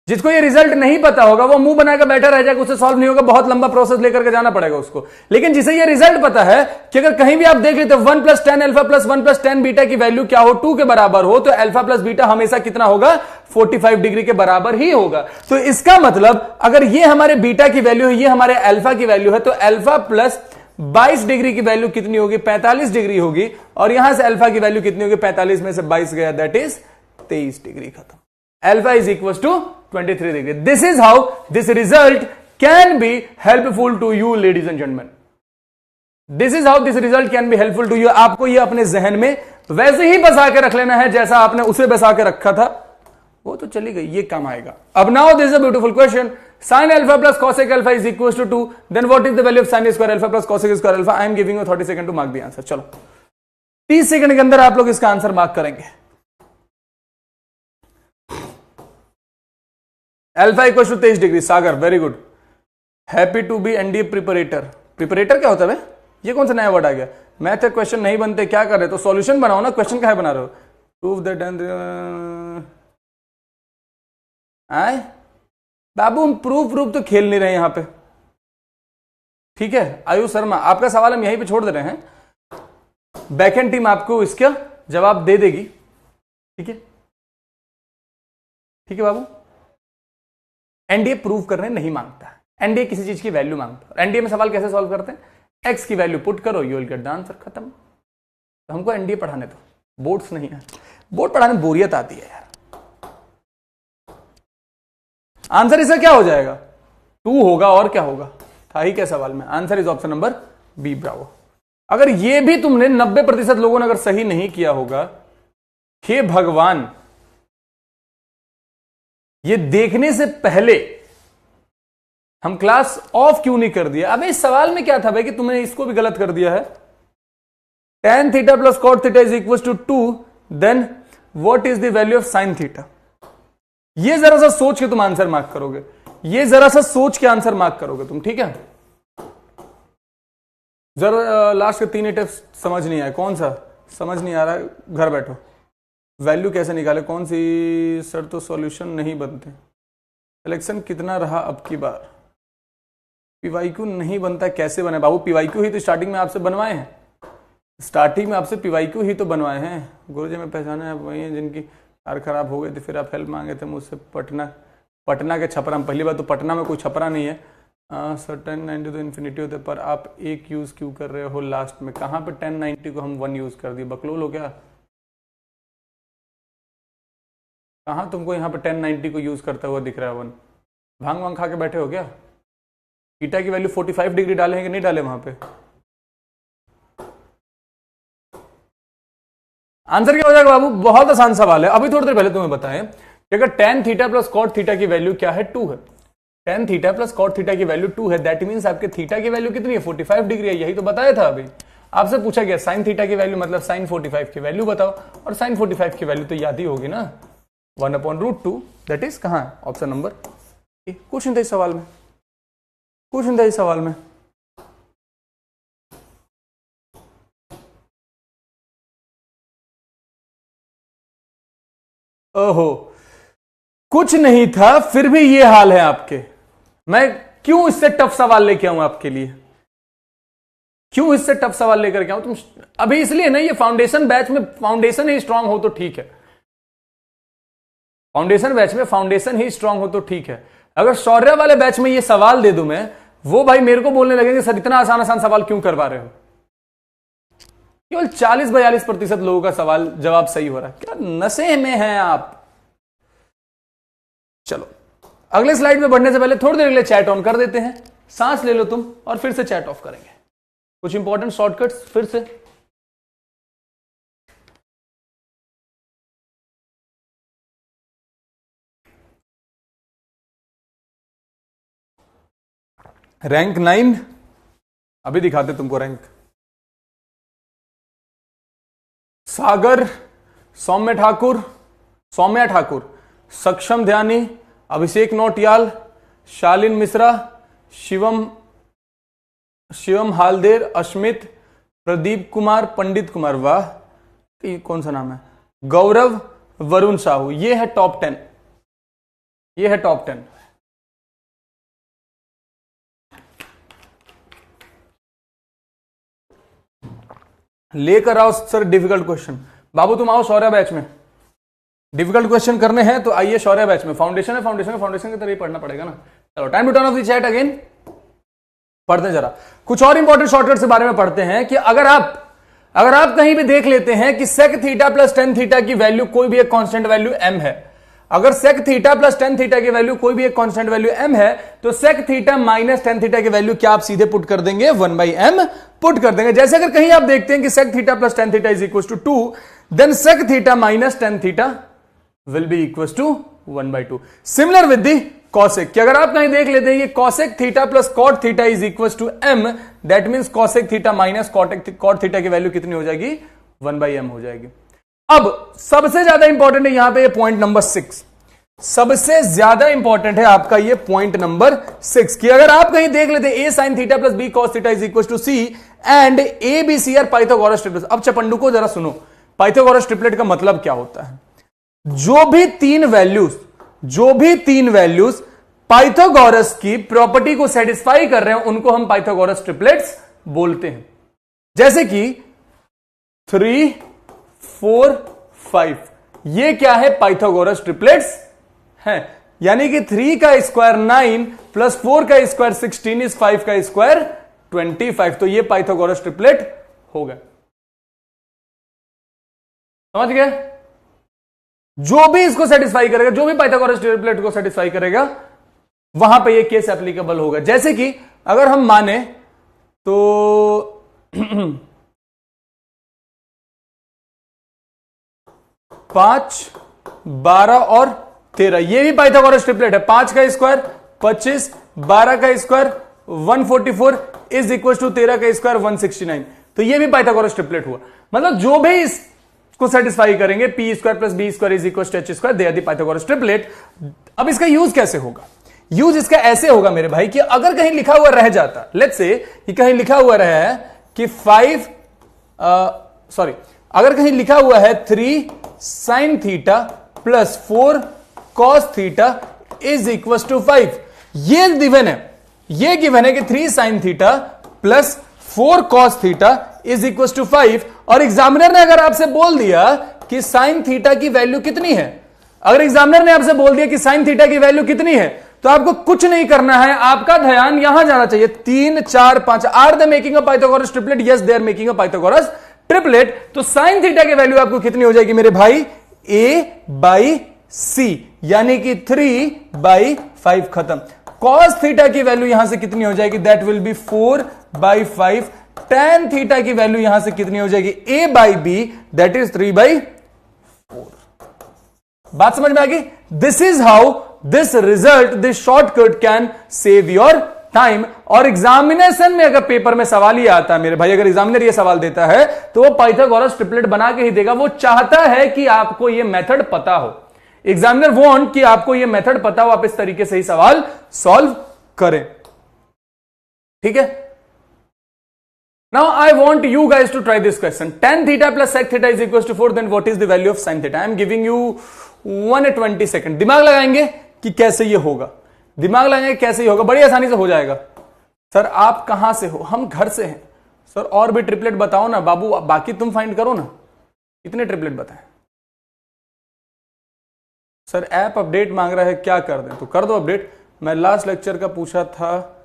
जिसको ये रिजल्ट नहीं पता होगा वो मुंह बनाकर बैठा रह जाएगा, उससे सॉल्व नहीं होगा, बहुत लंबा प्रोसेस लेकर के जाना पड़ेगा उसको। लेकिन जिसे ये रिजल्ट पता है कि अगर कहीं भी आप देख लेते 1 plus tan alpha plus 1 plus tan beta की वैल्यू क्या हो, 2 के बराबर हो, तो अल्फा प्लस बीटा हमेशा कितना होगा, 45 डिग्री के बराबर ही होगा। तो इसका मतलब अगर ये हमारे बीटा की वैल्यू है, ये हमारे अल्फा की वैल्यू है, तो अल्फा प्लस 22 डिग्री की वैल्यू कितनी होगी, 45 डिग्री होगी। और यहां से अल्फा की वैल्यू कितनी होगी, 45 में से 22 गया, दैट इज 23 डिग्री। खत्म। Alpha is equal to 23 degree. This is how this result can be helpful to you ladies and gentleman. This is how this result can be helpful to you. आपको ये अपने जहन में वैसे ही बसा के रख लेना है जैसा आपने उसे बसा के रखा था, वो तो चली गई, ये काम आएगा। अब now this is a beautiful question, sin alpha plus cosec alpha is equals to 2, then what is the value of sin square alpha plus cosec square alpha? I am giving you 30 second to mark the answer। चलो 30 second के अंदर आप लोग इसका answer mark करेंगे। Alpha equal to 23 degree. Sagar very good, happy to be NDA preparator. Preparator क्या होता है? ये कौन सा नया वर्ड आ गया? मैथ क्वेश्चन नहीं बनते, क्या कर रहे? तो सॉल्यूशन बनाओ ना, क्वेश्चन क्या बना रहे हो? प्रूव दैट आए बाबू, हम प्रूफ तो खेल नहीं रहे यहां पे, ठीक है। आयुष शर्मा, आपका सवाल हम यहीं पे छोड़ दे रहे हैं, बैकएंड टीम आपको इसका जवाब दे देगी, ठीक है, ठीक है बाबू। एनडीए प्रूव करने नहीं मांगता, एनडीए किसी चीज की वैल्यू मांगता है। एनडीए में सवाल कैसे सॉल्व करते हैं? एक्स की वैल्यू पुट करो, you will get the answer, खत्म। तो हमको एनडीए पढ़ाने दो, बोर्ड्स नहीं है। बोर्ड पढ़ाने में बोरियत आती है यार। आंसर इसका क्या हो जाएगा? 2 होगा, और क्या होगा? था ही क्या सवाल में? Answer is option number B, bravo. अगर ये भी तुमने 90% लोगों ने अगर सही नहीं किया होगा, हे भगवान, ये देखने से पहले हम क्लास ऑफ क्यों नहीं कर दिया? अबे इस सवाल में क्या था भाई कि तुमने इसको भी गलत कर दिया है। tan theta plus cot theta is equal to 2, then what is the value of sin theta? ये जरा सा सोच के तुम आंसर मार्क करोगे, ये जरा सा सोच के आंसर मार्क करोगे तुम, ठीक है। जरा लास्ट के 3 स्टेप्स समझ नहीं आया, कौन सा समझ नहीं आ रहा है, घर बैठो। वैल्यू कैसे निकाले, कौन सी? सर तो सॉल्यूशन नहीं बनते। सिलेक्शन कितना रहा अब की बार? पीवाईक्यू नहीं बनता, कैसे बने बाबू? पीवाईक्यू ही तो स्टार्टिंग में आपसे बनवाए हैं, स्टार्टिंग में आपसे पीवाईक्यू ही तो बनवाए हैं। गुरुजी में पहचाना है वही है जिनकी कार खराब हो गई थी, फिर आप हेल्प मांगे थे मुझसे। पटना के छपरा में, पहली बात तो पटना में कोई छपरा नहीं है। सर 1090 तो इन्फिनिटी होते, पर आप एक यूज क्यों कर रहे हो लास्ट में? कहाँ पे 1090 को हम 1 यूज कर दिए? बकलोल हो क्या? कहाँ तुमको यहाँ पे 1090 को यूज करता हुआ दिख रहा है 1? भांग वांग खा के बैठे हो क्या? थीटा की वैल्यू 45 डिग्री डाले हैं कि नहीं डाले वहां पे? आंसर क्या हो जाएगा बाबू? बहुत आसान सवाल है। अभी थोड़ी देर पहले तुम्हें बताएं कि अगर tan theta plus cot theta की वैल्यू क्या है? 2 है। tan theta plus cot theta की वैल्यू 2 है, दैट मींस आपके थीटा की वैल्यू कितनी है? 45 डिग्री है। यही तो बताया था अभी। आपसे पूछा गया sin थीटा की वैल्यू मतलब sin 45 की वैल्यू बताओ, और sin 45 की वैल्यू तो याद ही होगी ना, 1/√2, दैट इज कहां है? ऑप्शन नंबर ए। कुछ नहीं था इस सवाल में, कुछ नहीं था इस सवाल में। ओहो, कुछ नहीं था, फिर भी ये हाल है आपके। मैं क्यों इससे टफ सवाल लेके आऊं आपके लिए? क्यों इससे टफ सवाल लेकर के आऊं? तुम अभी इसलिए ना, ये फाउंडेशन बैच में फाउंडेशन ही स्ट्रांग हो तो ठीक है, फाउंडेशन बैच में फाउंडेशन ही स्ट्रांग हो तो ठीक है। अगर शौर्य वाले बैच में ये सवाल दे दूं मैं, वो भाई मेरे को बोलने लगेंगे सर इतना आसान आसान सवाल क्यों करवा रहे हो? केवल 40-42% लोगों का सवाल जवाब सही हो रहा है। क्या नशे में हैं आप? चलो अगले स्लाइड में बढ़ने से पहले थोड़ी देर के लिए चैट ऑन कर देते हैं। सांस ले लो तुम, और फिर से चैट ऑफ करेंगे। कुछ इंपॉर्टेंट शॉर्टकट्स फिर से। रैंक 9 अभी दिखाते तुमको रैंक। सागर, सौम्या ठाकुर, सक्षम ध्यानी, अभिषेक नौटियाल, शालिन मिश्रा, शिवम हालदेर, अश्मित, प्रदीप कुमार, पंडित कुमार, वाह कौन सा नाम है, गौरव, वरुण साहू। ये है टॉप 10, ये है टॉप 10। लेकर आओ सर डिफिकल्ट क्वेश्चन। बाबू तुम आओ शौर्य बैच में, डिफिकल्ट क्वेश्चन करने हैं तो आइए शौर्य बैच में। फाउंडेशन है, फाउंडेशन की तरह ही पढ़ना पड़ेगा ना। चलो time to turn off the chat again. पढ़ते हैं जरा कुछ और इंपॉर्टेंट शॉर्टकट्स के बारे में पढ़ते हैं कि अगर आप कहीं भी देख लेते हैं कि sec theta plus tan theta की वैल्यू कोई भी एक कांस्टेंट वैल्यू m है, अगर sec theta plus tan theta की वैल्यू कोई भी एक कांस्टेंट वैल्यू m है, तो sec theta minus tan theta की वैल्यू क्या आप सीधे पुट कर देंगे, 1/m पुट कर देंगे। जैसे अगर कहीं आप देखते हैं कि sec theta plus tan theta is equal to 2, then sec theta minus tan theta will be equal to 1/2। Similar with the cosec, कि अगर आप कहीं देख लेते हैं कि cosec theta plus cot theta is equal to m, that means cosec theta minus cot theta की value कितनी हो जाएगी, 1/m हो जाएगी। अब सबसे ज्यादा इंपॉर्टेंट है यहां पे पॉइंट नंबर 6, सबसे ज्यादा इंपॉर्टेंट है आपका ये पॉइंट नंबर 6, कि अगर आप कहीं देख लेते a sin theta plus b cos theta is equal to c and a b c are Pythagoras triplet. अब चपंडू को जरा सुनो, पाइथागोरस ट्रिपलेट का मतलब क्या होता है। जो भी तीन वैल्यूज पाइथागोरस की प्रॉपर्टी को सेटिस्फाई कर रहे हैं उनको हम पाइथागोरस ट्रिपलेट्स बोलते हैं। जैसे कि 3, 4, 5, ये क्या है, पाइथागोरस ट्रिपलेट्स हैं। यानी कि 3 का स्क्वायर 9 प्लस 4 का स्क्वायर 16 इज 5 का स्क्वायर 25, तो ये पाइथागोरस ट्रिपलेट होगा। समझ गए। जो भी इसको सेटिस्फाई करेगा, जो भी पाइथागोरस ट्रिपलेट को सेटिस्फाई करेगा, वहां पे ये केस एप्लीकेबल होगा। जैसे कि अगर हम माने तो 5, 12 और 13, ये भी पाइथागोरस ट्रिपलेट है। 5 का स्क्वायर 25, 12 का स्क्वायर 144 इज इक्वल टू 13 का स्क्वायर 169, तो ये भी पाइथागोरस ट्रिपलेट हुआ। मतलब जो भी इसको सेटिस्फाई करेंगे, P square plus B square is equal to H square, they are the Pythagoras triplet. अब इसका यूज कैसे होगा, यूज इसका ऐसे होगा मेरे भाई कि अगर कहीं लिखा हुआ रह जाता, लेट्स से कि कहीं लिखा हुआ रहा है कि अगर कहीं लिखा हुआ है 3 sin theta plus 4 cos theta is equal to 5, ये गिवन है कि 3 sin theta plus 4 cos theta is equal to 5, और एग्जामिनर ने अगर आपसे बोल दिया कि sin थीटा की वैल्यू कितनी है, अगर एग्जामिनर ने आपसे बोल दिया कि sin थीटा की वैल्यू कितनी है, तो आपको कुछ नहीं करना है, आपका ध्यान यहां जाना चाहिए। 3, 4, 5 are the making a Pythagoras triplet, yes they are making a Pythagoras triplet. तो sin थीटा की वैल्यू आपको कितनी हो जाएगी मेरे भाई, a/c, यानी कि 3/5 खत्म। cos थीटा की वैल्यू यहां से कितनी हो जाएगी, that will B 4/5। tan theta की वैल्यू यहां से कितनी हो जाएगी, a/b, दैट इज 3/4। बात समझ में आ गई। This is how this result, this shortcut can save your time. और एग्जामिनेशन में अगर पेपर में सवाल ही आता है मेरे भाई, अगर एग्जामिनर ये सवाल देता है तो वो पाइथागोरस ट्रिपलेट बना के ही देगा। वो चाहता है कि आपको ये मेथड पता हो, एग्जामिनर वांट कि आपको ये मेथड पता हो, आप इस तरीके से ही सवाल सॉल्व करें। ठीक है। Now I want you guys to try this question. Tan theta plus sec theta is equals to 4, then what is the value of sin theta? I am giving you 120 second. दिमाग लगाएंगे कि कैसे ये होगा, दिमाग लगाएंगे कैसे ये होगा, बड़ी आसानी से हो जाएगा। सर आप कहां से हो, हम घर से हैं। सर और भी ट्रिपलेट बताओ ना बाबू, बाकी तुम फाइंड करो ना, कितने ट्रिपलेट बताएं। सर ऐप अपडेट मांग रहा है, क्या कर दें, तो कर दो अपडेट। मैं लास्ट लेक्चर का पूछा था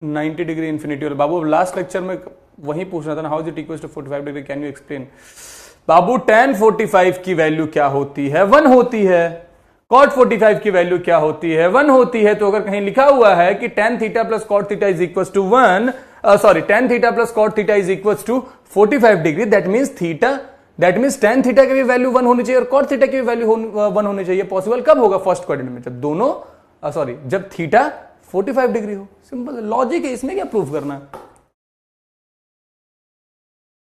90 डिग्री इंफिनिटी वाला, बाबू लास्ट लेक्चर में वही पूछना था ना, how is it equal to 45 degree, can you explain. बाबू tan 45 की वैल्यू क्या होती है, 1 होती है। cot 45 की वैल्यू क्या होती है, 1 होती है। तो अगर कहीं लिखा हुआ है कि tan theta plus cot theta is equal to 1, tan theta plus cot theta is equal to 45 degree, that means tan theta की भी वैल्यू 1 होनी चाहिए और cot थीटा की भी वैल्यू 1 होनी चाहिए। पॉसिबल कब होगा, फर्स्ट क्वाड्रेंट में, जब दोनों जब थीटा 45 डिग्री हो। सिंपल लॉजिक है, इसमें क्या प्रूफ करना है।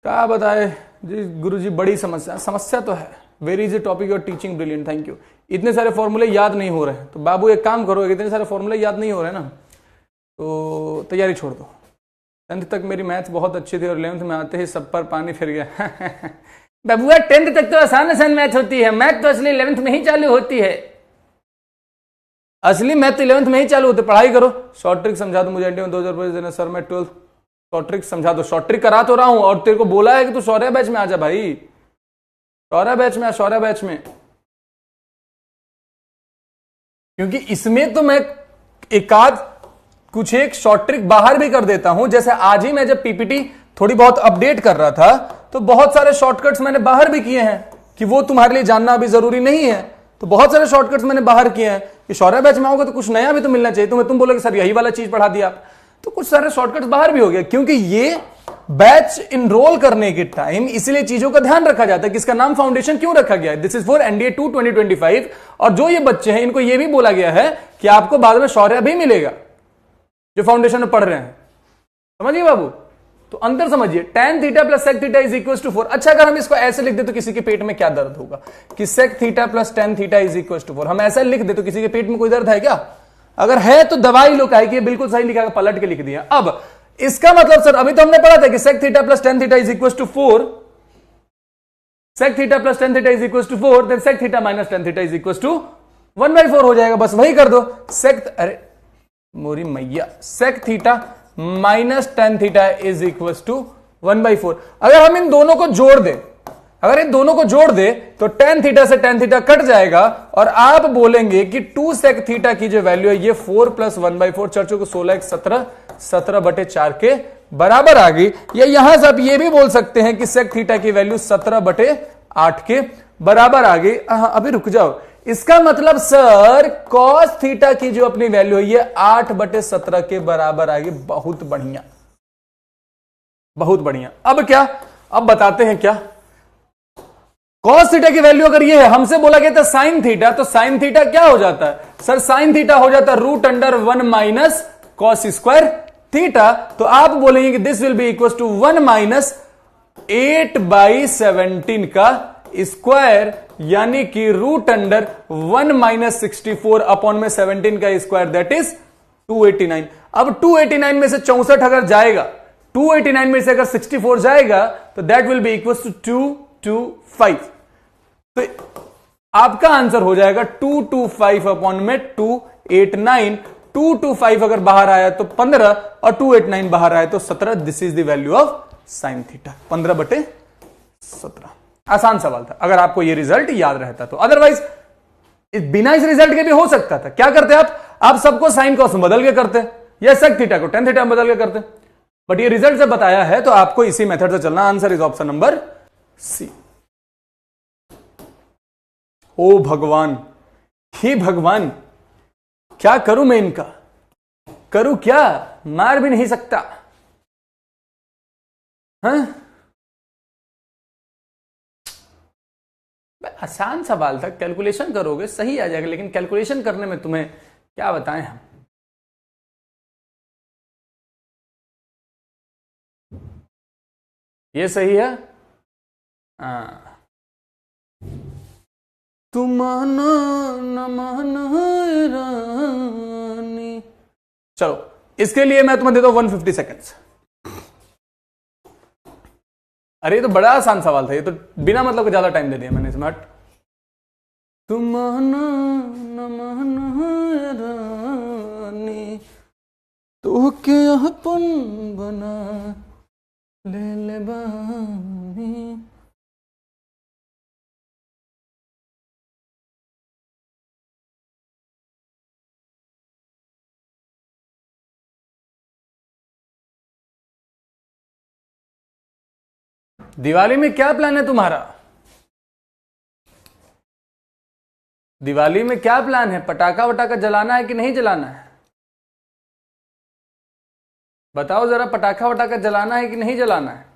क्या बताए जी गुरुजी, बड़ी समस्या तो है। Very is the topic your teaching brilliant, thank you. इतने सारे फॉर्मूले याद नहीं हो रहे हैं, तो बाबू एक काम करो, इतने सारे फॉर्मूले याद नहीं हो रहे हैं ना, तो तैयारी छोड़ दो। 10th तक मेरी मैथ्स बहुत अच्छी थी और 11th में आते ही सब पर पानी फिर गया। बाबू 10th तक तो आसान मैथ होती है, मैथ तो असली 11th में ही चालू होती है। असली मैथ तो 11th में ही चालू होते, पढ़ाई करो। शॉर्ट ट्रिक समझा दो मुझे, एनटीए में 2000 रुपए देना। सर मैं 12th शॉर्ट ट्रिक समझा दो। शॉर्ट ट्रिक करा तो रहा हूं, और तेरे को बोला है कि तू शौर्य बैच में आ जा भाई, शौर्य बैच में आ, शौर्य बैच में। क्योंकि इसमें तो मैं कुछ एक शॉर्ट ट्रिक बाहर भी कर देता हूं। जैसे आज ही मैं जब पीपीटी थोड़ी बहुत अपडेट कर रहा था, तो बहुत सारे शॉर्टकट्स मैंने बाहर भी किए हैं कि वो तुम्हारे लिए जानना अभी जरूरी नहीं है। तो बहुत सारे शॉर्टकट्स मैंने बाहर किए हैं कि शौर्य बैच में आओगे तो कुछ नया भी तो मिलना चाहिए। तुम बोलोगे सर यही वाला चीज पढ़ा दिया आप, तो कुछ सारे शॉर्टकट्स बाहर भी हो गया, क्योंकि ये बैच इनरोल करने के टाइम इसलिए चीजों का ध्यान रखा जाता है कि इसका नाम फाउंडेशन क्यों रखा गया है। This is for NDA 2 2025। और जो ये बच्चे हैं इनको ये भी बोला गया है कि आपको बाद में शौर्य भी मिलेगा जो फाउंडेशन में पढ़ रहे हैं। समझिए बाबू, तो अंतर समझिए, tan theta plus sec theta is equal to 4। अच्छा, अगर हम इसको ऐसे लिख दे तो किसी के पेट में क्या दर्द होगा कि sec theta plus tan theta is equal to 4। हम ऐसा लिख दे तो किसी के पेट में कोई दर्द है क्या? अगर है तो दवाई लो है कि ये बिल्कुल सही लिखा, पलट के लिख दिया। अब इसका मतलब सर अभी तो हमने पढ़ा था कि sec theta plus tan theta is equal to 4, sec theta plus tan theta is equal to 4, then sec theta minus tan theta is equal to 1/4 हो जाएगा। बस वही कर दो, sec, अरे मोरी मैया, sec theta minus tan theta is equal to 1/4। अगर हम इन दोनों को जोड़ दें, अगर इन दोनों को जोड़ दे तो tan थीटा से tan थीटा कट जाएगा और आप बोलेंगे कि 2 sec थीटा की जो वैल्यू है ये 4 प्लस 1/4, 4 को 16 17, 17/4 के बराबर आ गई। या यहां से आप ये भी बोल सकते हैं कि sec थीटा की वैल्यू 17/8 के बराबर आ गई। अभी रुक जाओ, इसका मतलब सर cos थीटा की जो अपनी वैल्यू है ये 8/17 के बराबर आ गई। बहुत बढ़िया, बहुत बढ़िया। अब क्या, अब बताते हैं क्या। cos थीटा की वैल्यू अगर ये है, हमसे बोला गया था sin थीटा, तो sin थीटा क्या हो जाता है सर? sin थीटा हो जाता है √1 माइनस cos स्क्वायर थीटा। तो आप बोलेंगे कि this will be equal to 1 minus 8/17 का स्क्वायर, यानी कि √1 माइनस 64 अपॉन में 17 का स्क्वायर, दैट इज 289। अब 289 में से 64 अगर जाएगा, 289 में से अगर 64 जाएगा तो that will be equal to 225। तो आपका आंसर हो जाएगा 225 अपॉन में 289। 225 अगर बाहर आया तो 15 और 289 बाहर आया तो 17। This is the value of sine theta, 15/17। आसान सवाल था अगर आपको ये रिजल्ट याद रहता तो, अदरवाइज बिना इस रिजल्ट के भी हो सकता था। क्या करते आप सबको साइन कॉस में बदल के करते, या sec थीटा को tan थीटा में बदल के करते, बट ये रिजल्ट से बताया है तो आपको इसी मेथड से चलना। Answer is option number C. ओ भगवान, हे भगवान, क्या करूं मैं इनका, करूं क्या, मार भी नहीं सकता। हाँ, आसान सवाल था, कैलकुलेशन करोगे सही आ जाएगा, लेकिन कैलकुलेशन करने में तुम्हें क्या बताएं हम। ये सही है। तुम मानो न मानो रानी। चलो, इसके लिए मैं तुम्हें देता हूं 150 सेकेंड्स। अरे ये तो बड़ा आसान सवाल था, ये तो बिना मतलब को ज्यादा टाइम दे दिया मैंने इसमें। तुम मानो न मानो रानी, तो के अपन बना ले बानी। दिवाली में क्या प्लान है तुम्हारा? दिवाली में क्या प्लान है? पटाखा वटाखा जलाना है कि नहीं जलाना है? बताओ जरा, पटाखा वटाखा जलाना है कि नहीं जलाना है?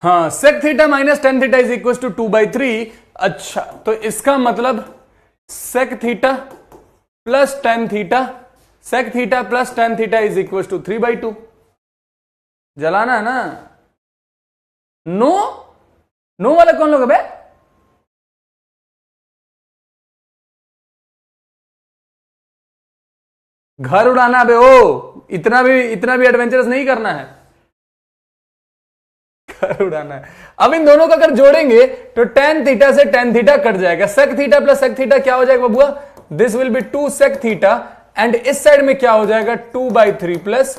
हाँ, sec theta minus tan theta is equal to 2/3। अच्छा, तो इसका मतलब sec theta plus tan theta, sec theta plus tan theta is equal to 3/2। जलाना है ना? नो, नो वाला कौन लोग बे? घर उड़ाना बे, ओ इतना भी एडवेंचरस नहीं करना है, घर उड़ाना है। अब इन दोनों को अगर जोड़ेंगे तो tan थीटा से tan थीटा कट जाएगा, sec theta plus sec theta क्या हो जाएगा बबुआ? This will be 2 sec theta, and इस साइड में क्या हो जाएगा? 2/3 प्लस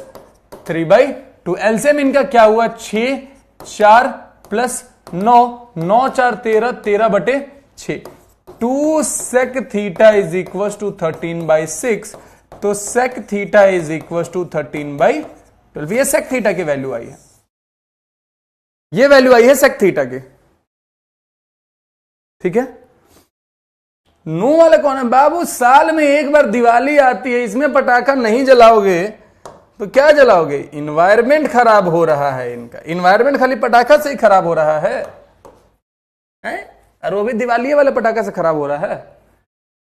3/2। एलसीएम इनका क्या हुआ? 6, 4 plus 9, 9 4 13, 13/6। 2 sec theta is equal to 13/6। तो sec theta is equal to 13/12। ये sec थीटा की वैल्यू आई है, ये वैल्यू आई है sec थीटा की। ठीक है, नो वाले कौन है बाबू? साल में एक बार दिवाली आती है, इसमें पटाखा नहीं जलाओगे तो क्या जलाओगे? इन्वायरमेंट खराब हो रहा है इनका, इन्वायरमेंट खाली पटाखा से ही खराब हो रहा है, और वो भी दिवाली वाले पटाखा से खराब हो रहा है।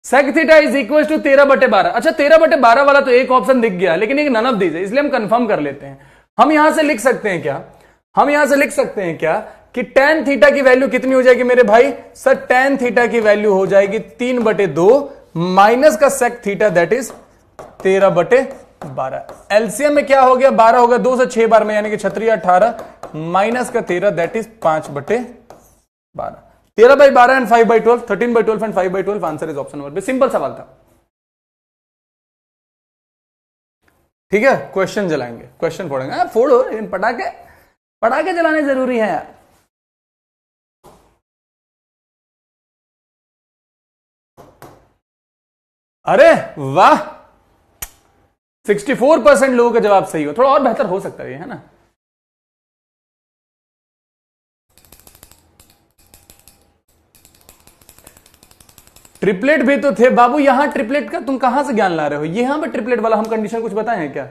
Sec theta is equal to 13/12। अच्छा 13/12 वाला तो एक ऑप्शन दिख गया, लेकिन एक नन ऑफ दीज है, इसलिए हम कंफर्म कर लेते हैं। हम यहां से लिख सकते हैं क्या, हम यहां से लिख सकते हैं क्या कि tan थीटा की वैल्यू कितनी हो जाएगी मेरे भाई? सर tan थीटा की वैल्यू हो जाएगी 3/2 माइनस का sec theta that is 13/12। LCM में क्या हो गया? 12 हो गया, 2 से 6 बार में, यानी कि 6 18 माइनस का 13 that is 5/12। 13/12 and 5/12, 13/12 and 5/12, answer is option number B. Simple सवाल था। ठीक है, क्वेश्चन जलाएंगे, क्वेश्चन फोड़ेंगे। फोड़ो, लेकिन पटाखे पटाखे जलाने जरूरी है यार। अरे वाह, 64% लोगों का जवाब सही हो। थोड़ा और बेहतर हो सकता है ना? ट्रिपलेट भी तो थे बाबू। यहां ट्रिपलेट का तुम कहां से ज्ञान ला रहे हो? यहां पर ट्रिपलेट वाला हम कंडीशन कुछ बताए हैं क्या?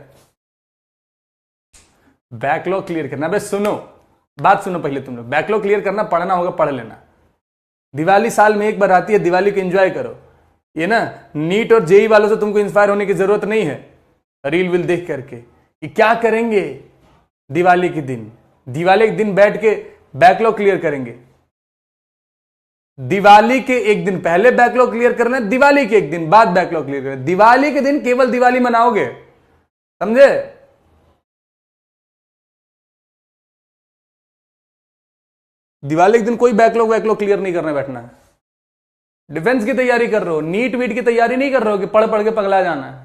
बैकलॉग क्लियर करना। बस सुनो, बात सुनो पहले तुम लोग। बैकलॉग क्लियर करना, पढ़ना होगा पढ़ लेना। दिवाली साल में एक बार आती है, दिवाली को एंजॉय करो। ये ना नीट और जेई वालों से तुमको इंस्पायर होने की जरूरत नहीं है रील विल देख करके कि क्या करेंगे दिवाली के दिन। दिवाली के दिन बैठ के बैकलॉग क्लियर करेंगे। दिवाली के एक दिन पहले बैकलॉग क्लियर करना है, दिवाली के एक दिन बाद बैकलॉग क्लियर करना। दिवाली के दिन केवल दिवाली मनाओगे, समझे? दिवाली के दिन कोई बैकलॉग क्लियर नहीं करने बैठना है। डिफेंस की तैयारी कर रहे हो, नीट वीट की तैयारी नहीं कर रहे हो कि पढ़ पढ़ के पगला जाना है।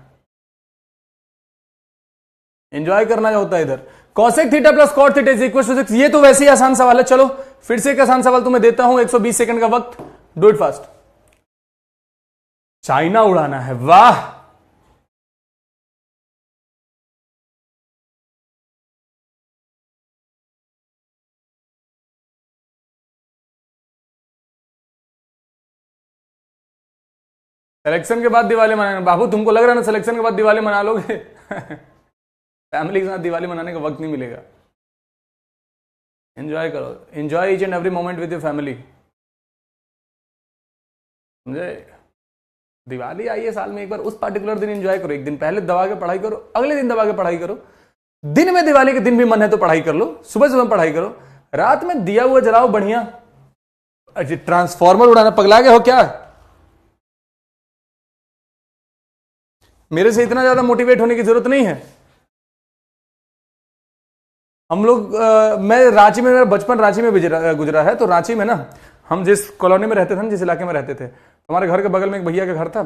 एंजॉय करना होता है इधर। Cosec theta plus cot theta is equal to 6। ये तो वैसे ही आसान सवाल है। चलो फिर से एक आसान सवाल तुम्हें देता हूं, 120 सेकंड का वक्त, डू इट फास्ट। चाइना उड़ाना है, वाह। सिलेक्शन के बाद दिवाली मनाना बाबू। तुमको लग रहा है ना सिलेक्शन के बाद दिवाली मना लोगे? फैमिली के साथ दिवाली मनाने का वक्त नहीं मिलेगा। एंजॉय करो, enjoy each and every moment with your family, समझे? दिवाली आई है साल में एक बार, उस पार्टिकुलर दिन एंजॉय करो। एक दिन पहले दबा के पढ़ाई करो, अगले दिन दबा के पढ़ाई करो। दिन में दिवाली के दिन भी मन है तो पढ़ाई कर लो, सुबह सुबह पढ़ाई करो, रात में दिया हुआ जलाओ बढ़िया। ट्रांसफॉर्मर उड़ाना, पगला गए हो क्या? मेरे से इतना ज्यादा मोटिवेट होने की जरूरत नहीं है। हम लोग मैं रांची में, मेरा बचपन रांची में गुजरा है। तो रांची में ना, हम जिस कॉलोनी में रहते थे, जिस इलाके में रहते थे, हमारे घर के बगल में एक भैया का घर था।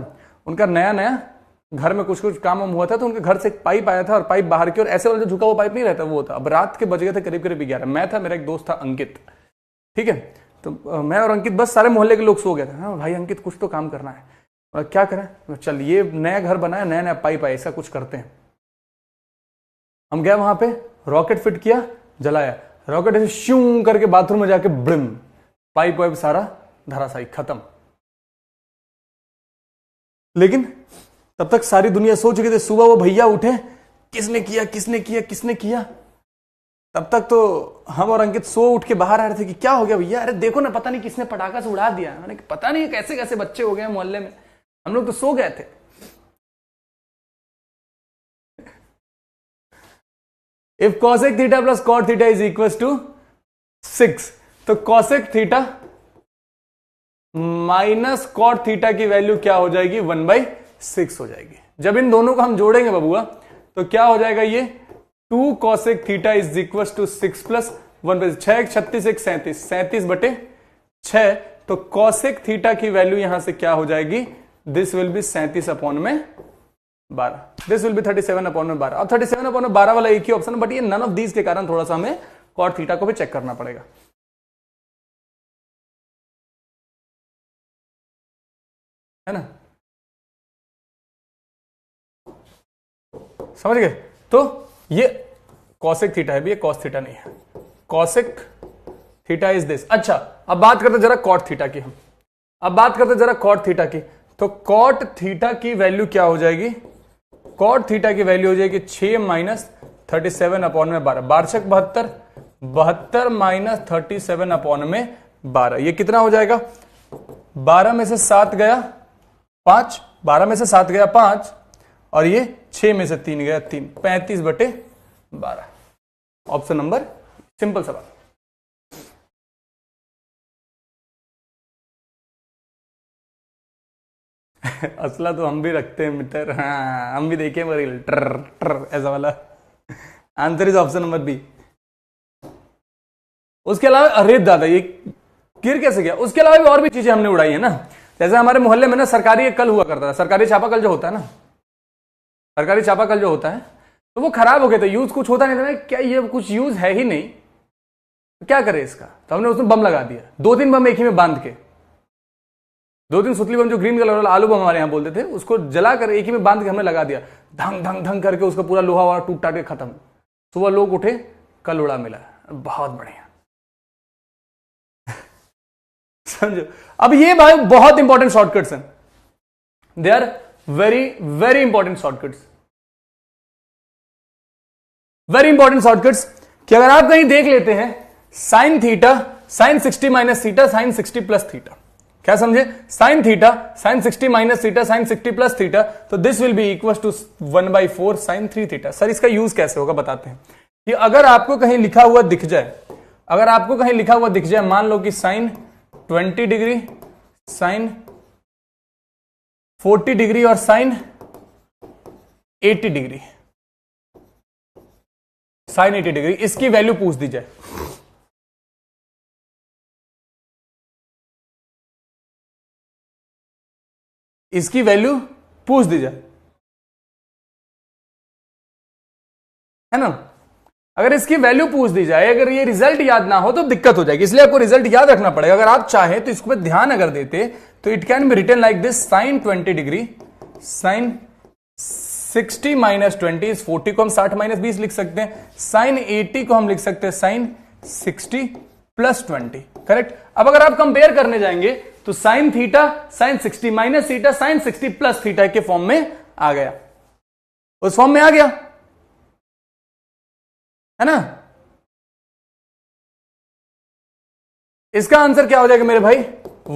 उनका नया नया घर में कुछ कुछ काम हुआ था, तो उनके घर से एक पाइप आया था, और पाइप बाहर की, और ऐसे वाला जो झुका हुआ पाइप नहीं रहता वो था। अब रात के बज गए थे करीब करीब 11। मैं था, मेरा एक दोस्त था अंकित, ठीक है। तो मैं और अंकित, बस सारे मोहल्ले के लोग सो गए थे। हाँ भाई अंकित, कुछ तो काम करना है, और क्या करें? चल ये नया घर बनाया, नया नया पाइप आया, ऐसा कुछ करते हैं। हम गए वहां पे, रॉकेट फिट किया, जलाया। रॉकेट ऐसे शूं करके बाथरूम में जाके ब्रिम, पाइप वाइप सारा धराशायी, खत्म। लेकिन तब तक सारी दुनिया सो चुकी थी। सुबह वो भैया उठे, किसने किया किसने किया किसने किया। तब तक तो हम और अंकित सो उठ के बाहर आ रहे थे कि क्या हो गया भैया? अरे देखो ना, पता नहीं किसने पटाखा से उड़ा दिया। मैंने पता नहीं कैसे कैसे बच्चे हो गए मोहल्ले में। हम लोग तो सो गए थे। If cosec theta plus cot theta is equal to 6, तो cosec theta minus cot theta की वैल्यू क्या हो जाएगी? 1/6 हो जाएगी। जब इन दोनों को हम जोड़ेंगे बबुआ, तो क्या हो जाएगा? ये 2 cosec theta is equal to 6 plus 1/6, 36 1 37, 37/6। तो cosec थीटा की वैल्यू यहां से क्या हो जाएगी? This will B 37/12, this will B 37/12। अब 37/12 वाला एक ही ऑप्शन है, बट ये नन ऑफ दीज के कारण थोड़ा सा हमें कॉट थीटा को भी चेक करना पड़ेगा, है ना? समझ गए? तो ये कॉसेक थीटा है भी, ये कॉस थीटा नहीं है। Cosec theta is this. अच्छा, अब बात करते जरा कॉट थीटा की। हम अब बात करते जरा कॉट थीटा की। तो कॉट थीटा की वैल्यू क्या हो जाएगी? कॉट थीटा की वैल्यू हो जाएगी 6 माइनस 37 अपॉन में 12, 12 72 माइनस 37 अपॉन में 12। ये कितना हो जाएगा? 12 में से 7 गया 5, 12 में से 7 गया 5, और ये 6 में से 3 गया 3, 35/12। ऑप्शन नंबर, सिंपल सवाल। असला तो हम भी रखते हैं मित्र, हाँ हम भी देखें रील ट्र ट्र ऐसा वाला। Answer is option number B. उसके अलावा, अरे दादा ये गिर कैसे गया? उसके अलावा भी और भी चीजें हमने उड़ाई है ना। जैसे हमारे मोहल्ले में ना सरकारी एक कल हुआ करता था, सरकारी चापाकल जो होता है ना, सरकारी चापाकल जो होता है, तो वो खराब हो गया था, यूज कुछ होता नहीं था ना, क्या ये कुछ यूज है ही नहीं, तो क्या करे इसका? तो हमने उसमें बम लगा दिया, 2-3 बम एक ही में बांध के, 2-3 सुतली बम जो ग्रीन कलर वाला आलू बम हमारे यहां बोलते थे, उसको जलाकर एक ही में बांध के हमने लगा दिया, धंग धंग धंग करके उसका पूरा लोहा वहा टूट टाट के खत्म। सुबह लोग उठे, कल उड़ा मिला, बहुत बढ़िया। समझो, अब ये भाई बहुत इंपॉर्टेंट शॉर्टकट्स हैं, they are very very important shortcuts, very important shortcuts, कि अगर आप कहीं देख लेते हैं sine theta sine 60 minus theta sine 60 plus theta, क्या समझे? Sine theta sine 60 minus theta sine 60 plus theta, तो this will be equal to 1/4 sine 3 theta. Sir इसका यूज कैसे होगा बताते हैं। कि अगर आपको कहीं लिखा हुआ दिख जाए, अगर आपको कहीं लिखा हुआ दिख जाए, मान लो कि साइन 20 डिग्री, साइन 40 डिग्री और साइन 80 डिग्री, साइन 80 डिग्री, इसकी वैल्यू पूछ दी जाए, इसकी वैल्यू पूछ दी जाए, है ना? अगर इसकी वैल्यू पूछ दी जाए, अगर ये रिजल्ट याद ना हो तो दिक्कत हो जाएगी, इसलिए आपको रिजल्ट याद रखना पड़ेगा। अगर आप चाहें तो इसको पे ध्यान अगर देते तो it can be written like this, sine 20 degree sine 60 minus 20 is 40 को हम 60 माइनस 20 लिख सकते हैं, साइन 80 को हम लिख सकते हैं साइन 60 प्लस 20, करेक्ट। अब अगर आप कंपेयर करने जाएंगे तो sign theta sine 60 minus theta sine 60 plus theta के फॉर्म में आ गया, उस फॉर्म में आ गया, है ना? इसका आंसर क्या हो जाएगा मेरे भाई?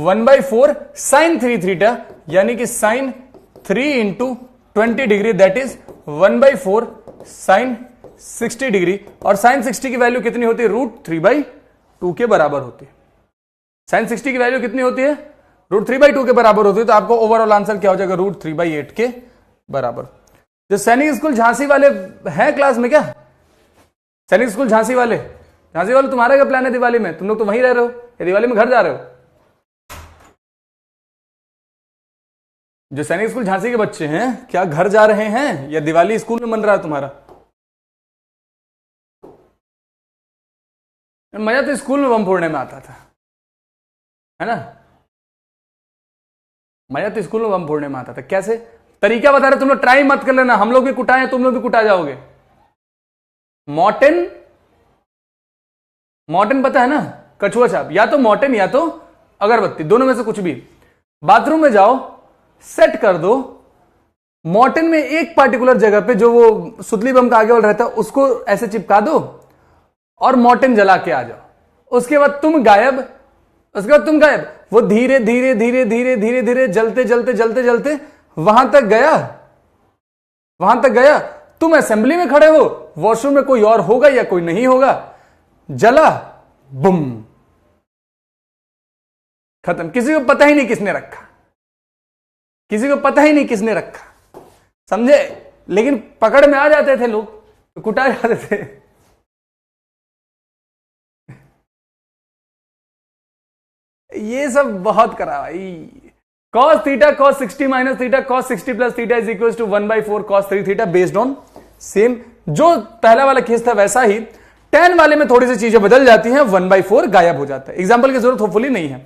1/4 साइन 3 थीटा, यानी कि sine 3 into 20 degree, that is 1/4 sine 60 degree. और साइन 60 की वैल्यू कितनी होती है? √3/2 के बराबर होती है। साइन 60 की वैल्यू कितनी होती है? √3/2 के बराबर होती है। तो आपको ओवरऑल आंसर क्या हो जाएगा? √3/8 के बराबर। जो सैनिक स्कूल झांसी वाले हैं क्लास में क्या? सैनिक स्कूल झांसी वाले, झांसी वाले तुम्हारा क्या प्लान है दिवाली में? तुम लोग तो वहीं रह रहे हो या दिवाली में घर जा रहे हो? जो सैनिक स्कूल झांसी के बच्चे हैं, क्या घर जा रहे हैं या दिवाली स्कूल में मन रहा है तुम्हारा? मजा तो स्कूल में बम फोड़ने में आता था, है ना? मजा तो स्कूल में बम फोड़ने में आता था। कैसे? तरीका बता रहे, तुम लोग ट्राई मत कर लेना, हम लोग भी कुटाए, तुम लोग भी कुटा जाओगे। मॉर्टिन, मॉर्टिन पता है ना? कछुआ छाप, या तो मॉर्टिन या तो अगरबत्ती, दोनों में से कुछ भी। बाथरूम में जाओ, सेट कर दो, मॉर्टिन में एक पार्टिकुलर जगह पे जो वो सुतली बम का आगे वाला रहता है उसको ऐसे चिपका दो और मॉर्टिन जला के आ जाओ। उसके बाद तुम गायब, उसके बाद तुम गायब। वो धीरे धीरे धीरे धीरे धीरे धीरे जलते जलते जलते जलते वहां तक गया, वहां तक गया। तुम असेंबली में खड़े हो, वॉशरूम में कोई और होगा या कोई नहीं होगा, जला, बुम, खत्म। किसी को पता ही नहीं किसने रखा, किसी को पता ही नहीं किसने रखा, समझे? लेकिन पकड़ में आ जाते थे लोग, तो कुटा जाते थे। ये सब बहुत करा भाई। cos theta cos 60 minus theta cos 60 plus theta is equal to 1/4 cos 3 theta, based on same जो पहला वाला केस था वैसा ही। tan वाले में थोड़ी सी चीजें बदल जाती हैं, 1/4 गायब हो जाता है। एग्जाम्पल की जरूरत होपफुली नहीं है।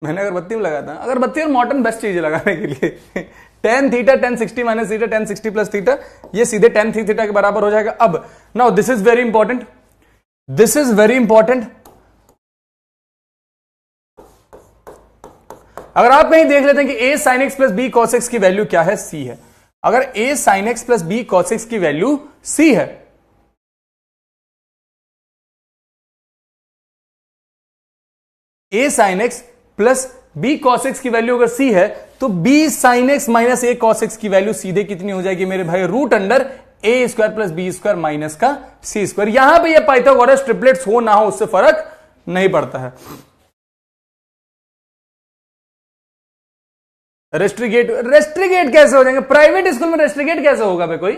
मैंने अगरबत्ती में लगाता हूं, अगरबत्ती और मॉर्टन बेस्ट चीज है लगाने के लिए। tan theta tan 60 minus theta tan 60 plus theta, ये सीधे tan थीटा के बराबर हो जाएगा। अब now this is very important, this is very important. अगर आप कहीं देख लेते हैं कि a sin x plus b cos x की वैल्यू क्या है, c है। अगर a sin x plus b cos x की वैल्यू c है, a sin x plus b cos x की वैल्यू अगर c है, तो b sin x minus a cos x की वैल्यू सीधे कितनी हो जाएगी मेरे भाई, root under a square plus B square minus का c स्क्वायर। यहां पे ये पाइथागोरस ट्रिपलेट्स हो ना हो उससे फर्क नहीं पड़ता है। रेस्ट्रिगेट कैसे हो जाएंगे? प्राइवेट स्कूल में रेस्ट्रिगेट कैसे होगा भाई? कोई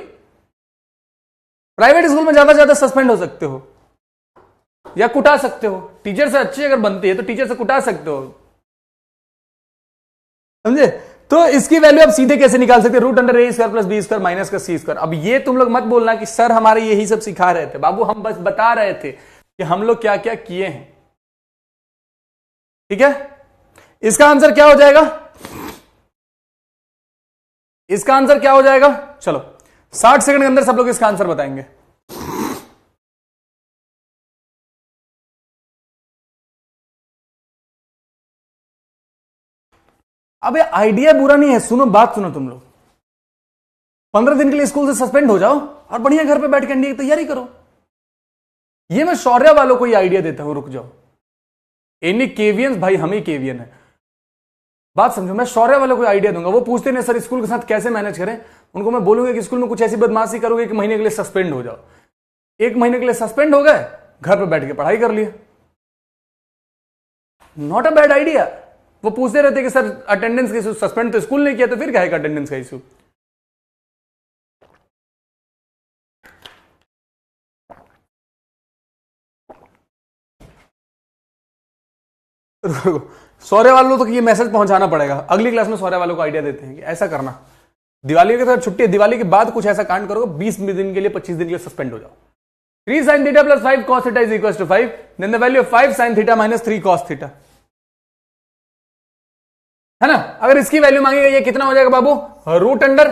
प्राइवेट स्कूल में ज्यादा ज्यादा सस्पेंड हो सकते हो या कुटा सकते हो। टीचर से अच्छी अगर बनती है तो टीचर से कुटा सकते हो, समझे? तो इसकी वैल्यू आप सीधे कैसे निकाल सकते हैं, root under a square plus B square minus का सी स्क्वायर। अब ये तुम लोग मत बोलना कि सर हमारे यही सब सिखा रहे थे। बाबू हम बस बता रहे थे कि हम लोग क्या क्या किए हैं, ठीक है? इसका आंसर क्या हो जाएगा? इसका आंसर क्या हो जाएगा? चलो 60 सेकंड के अंदर सब लोग इसका आंसर बताएंगे। अब ये आइडिया बुरा नहीं है, सुनो बात सुनो तुम लोग। 15 दिन के लिए स्कूल से सस्पेंड हो जाओ और बढ़िया घर पे बैठ के एनडीए की तैयारी करो। ये मैं शौर्य वालों को ये आइडिया देता हूं, रुक जाओ। एनी केवियंस भाई, हम ही केवियन है, बात समझो। मैं शौर्य वालों को आइडिया दूंगा, वो पूछते नहीं सर स्कूल के साथ कैसे मैनेज करें, उनको मैं बोलूंगा कि स्कूल में कुछ ऐसी बदमाशी करोगे कि महीने के लिए सस्पेंड हो जाओ। 1 महीने के लिए सस्पेंड हो गए, घर पे बैठ के पढ़ाई कर लिए, नॉट अ बैड आइडिया। वो पूछते रहते कि सर अटेंडेंस का इशू, सस्पेंड तो स्कूल ने किया तो फिर क्या है अटेंडेंस का इशू। सौर्य वालों तक ये मैसेज पहुंचाना पड़ेगा। अगली क्लास में सौर्य वालों को आइडिया देते हैं कि ऐसा करना, दिवाली के साथ छुट्टी है, दिवाली के बाद कुछ ऐसा कांड करोगे 20 दिन के लिए 25 दिन के लिए सस्पेंड हो जाओ। 3 sin theta plus 5 cos theta is equal to 5, then the value of 5 sin theta minus 3 cos theta, है ना? अगर इसकी वैल्यू मांगेगा ये कितना हो जाएगा बाबू, root under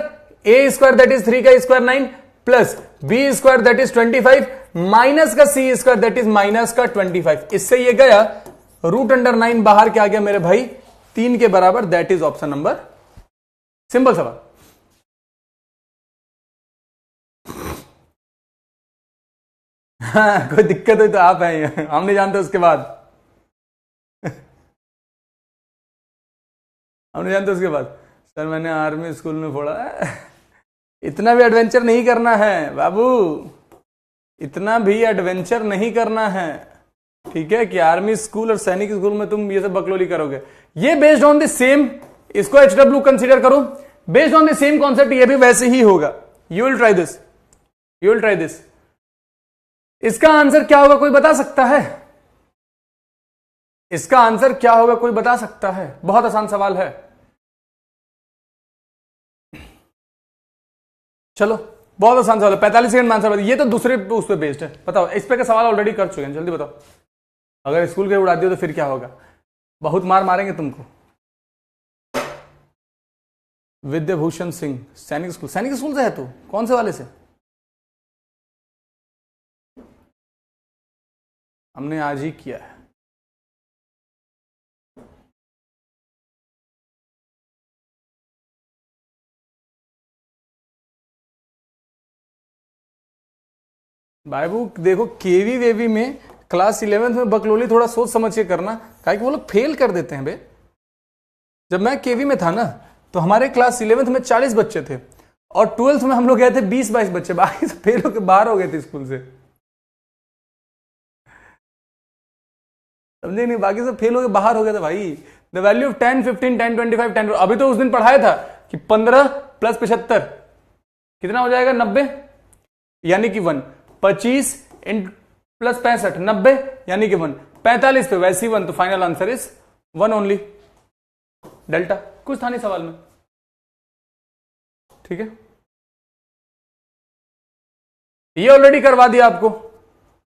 a square that is 3 का square 9 plus B square that is 25 minus का c square that is minus का 25। इससे ये गया रूट अंडर 9 बाहर क्या आ गया मेरे भाई, 3 के बराबर, that is option number. Simple सवाल। हाँ, कोई दिक्कत हो तो आप हैं, हम नहीं जानते उसके बाद। हम नहीं जानते उसके बाद सर मैंने आर्मी स्कूल में पढ़ा है। इतना भी एडवेंचर नहीं करना है बाबू, इतना भी एडवेंचर नहीं करना है, ठीक है? कि आर्मी स्कूल और सैनिक स्कूल में तुम ये सब बकलोली करोगे। ये बेस्ड ऑन द सेम, इसको HW कंसीडर करो, based on the same concept ये भी वैसे ही होगा। You will try this, you will try this. इसका आंसर क्या होगा कोई बता सकता है? इसका आंसर क्या होगा कोई बता सकता है? बहुत आसान सवाल है। चलो बहुत आसान सवाल है, 45 सेकंड में आंसर बताइए। ये तो दूसरे उस पर बेस्ड है, बताओ। इस पे का सवाल ऑलरेडी कर चुके हैं, जल्दी बताओ। अगर स्कूल के उड़ा दियो तो फिर क्या होगा? बहुत मार मारेंगे तुमको। विद्याभूषण सिंह, सैनिक स्कूल, सैनिक स्कूल से है तू? कौन से वाले से? हमने आज ही किया है। बाबू देखो, केवी वेवी में क्लास 11th में बकलोली थोड़ा सोच समझ के करना, काहे कि वो लोग फेल कर देते हैं बे। जब मैं केवी में था ना तो हमारे क्लास 11th में 40 बच्चे थे और 12th में हम लोग गए थे 20-22 बच्चे, बाकी सब फेल होकर बाहर हो गए थे स्कूल से, समझे नहीं? बाकी सब फेल होकर बाहर हो गए थे भाई। The value of 10, 15, 10, 25, 10। अभी तो उस दिन पढ़ाया था कि 15 प्लस 75 कितना हो जाएगा, 90 यानी कि 1, 25 प्लस 65 90 यानी कि 1, 45 पे वैसे ही 1, तो final answer is 1 only. Delta कुछ था नहीं सवाल में, ठीक है? ये ऑलरेडी करवा दिया आपको।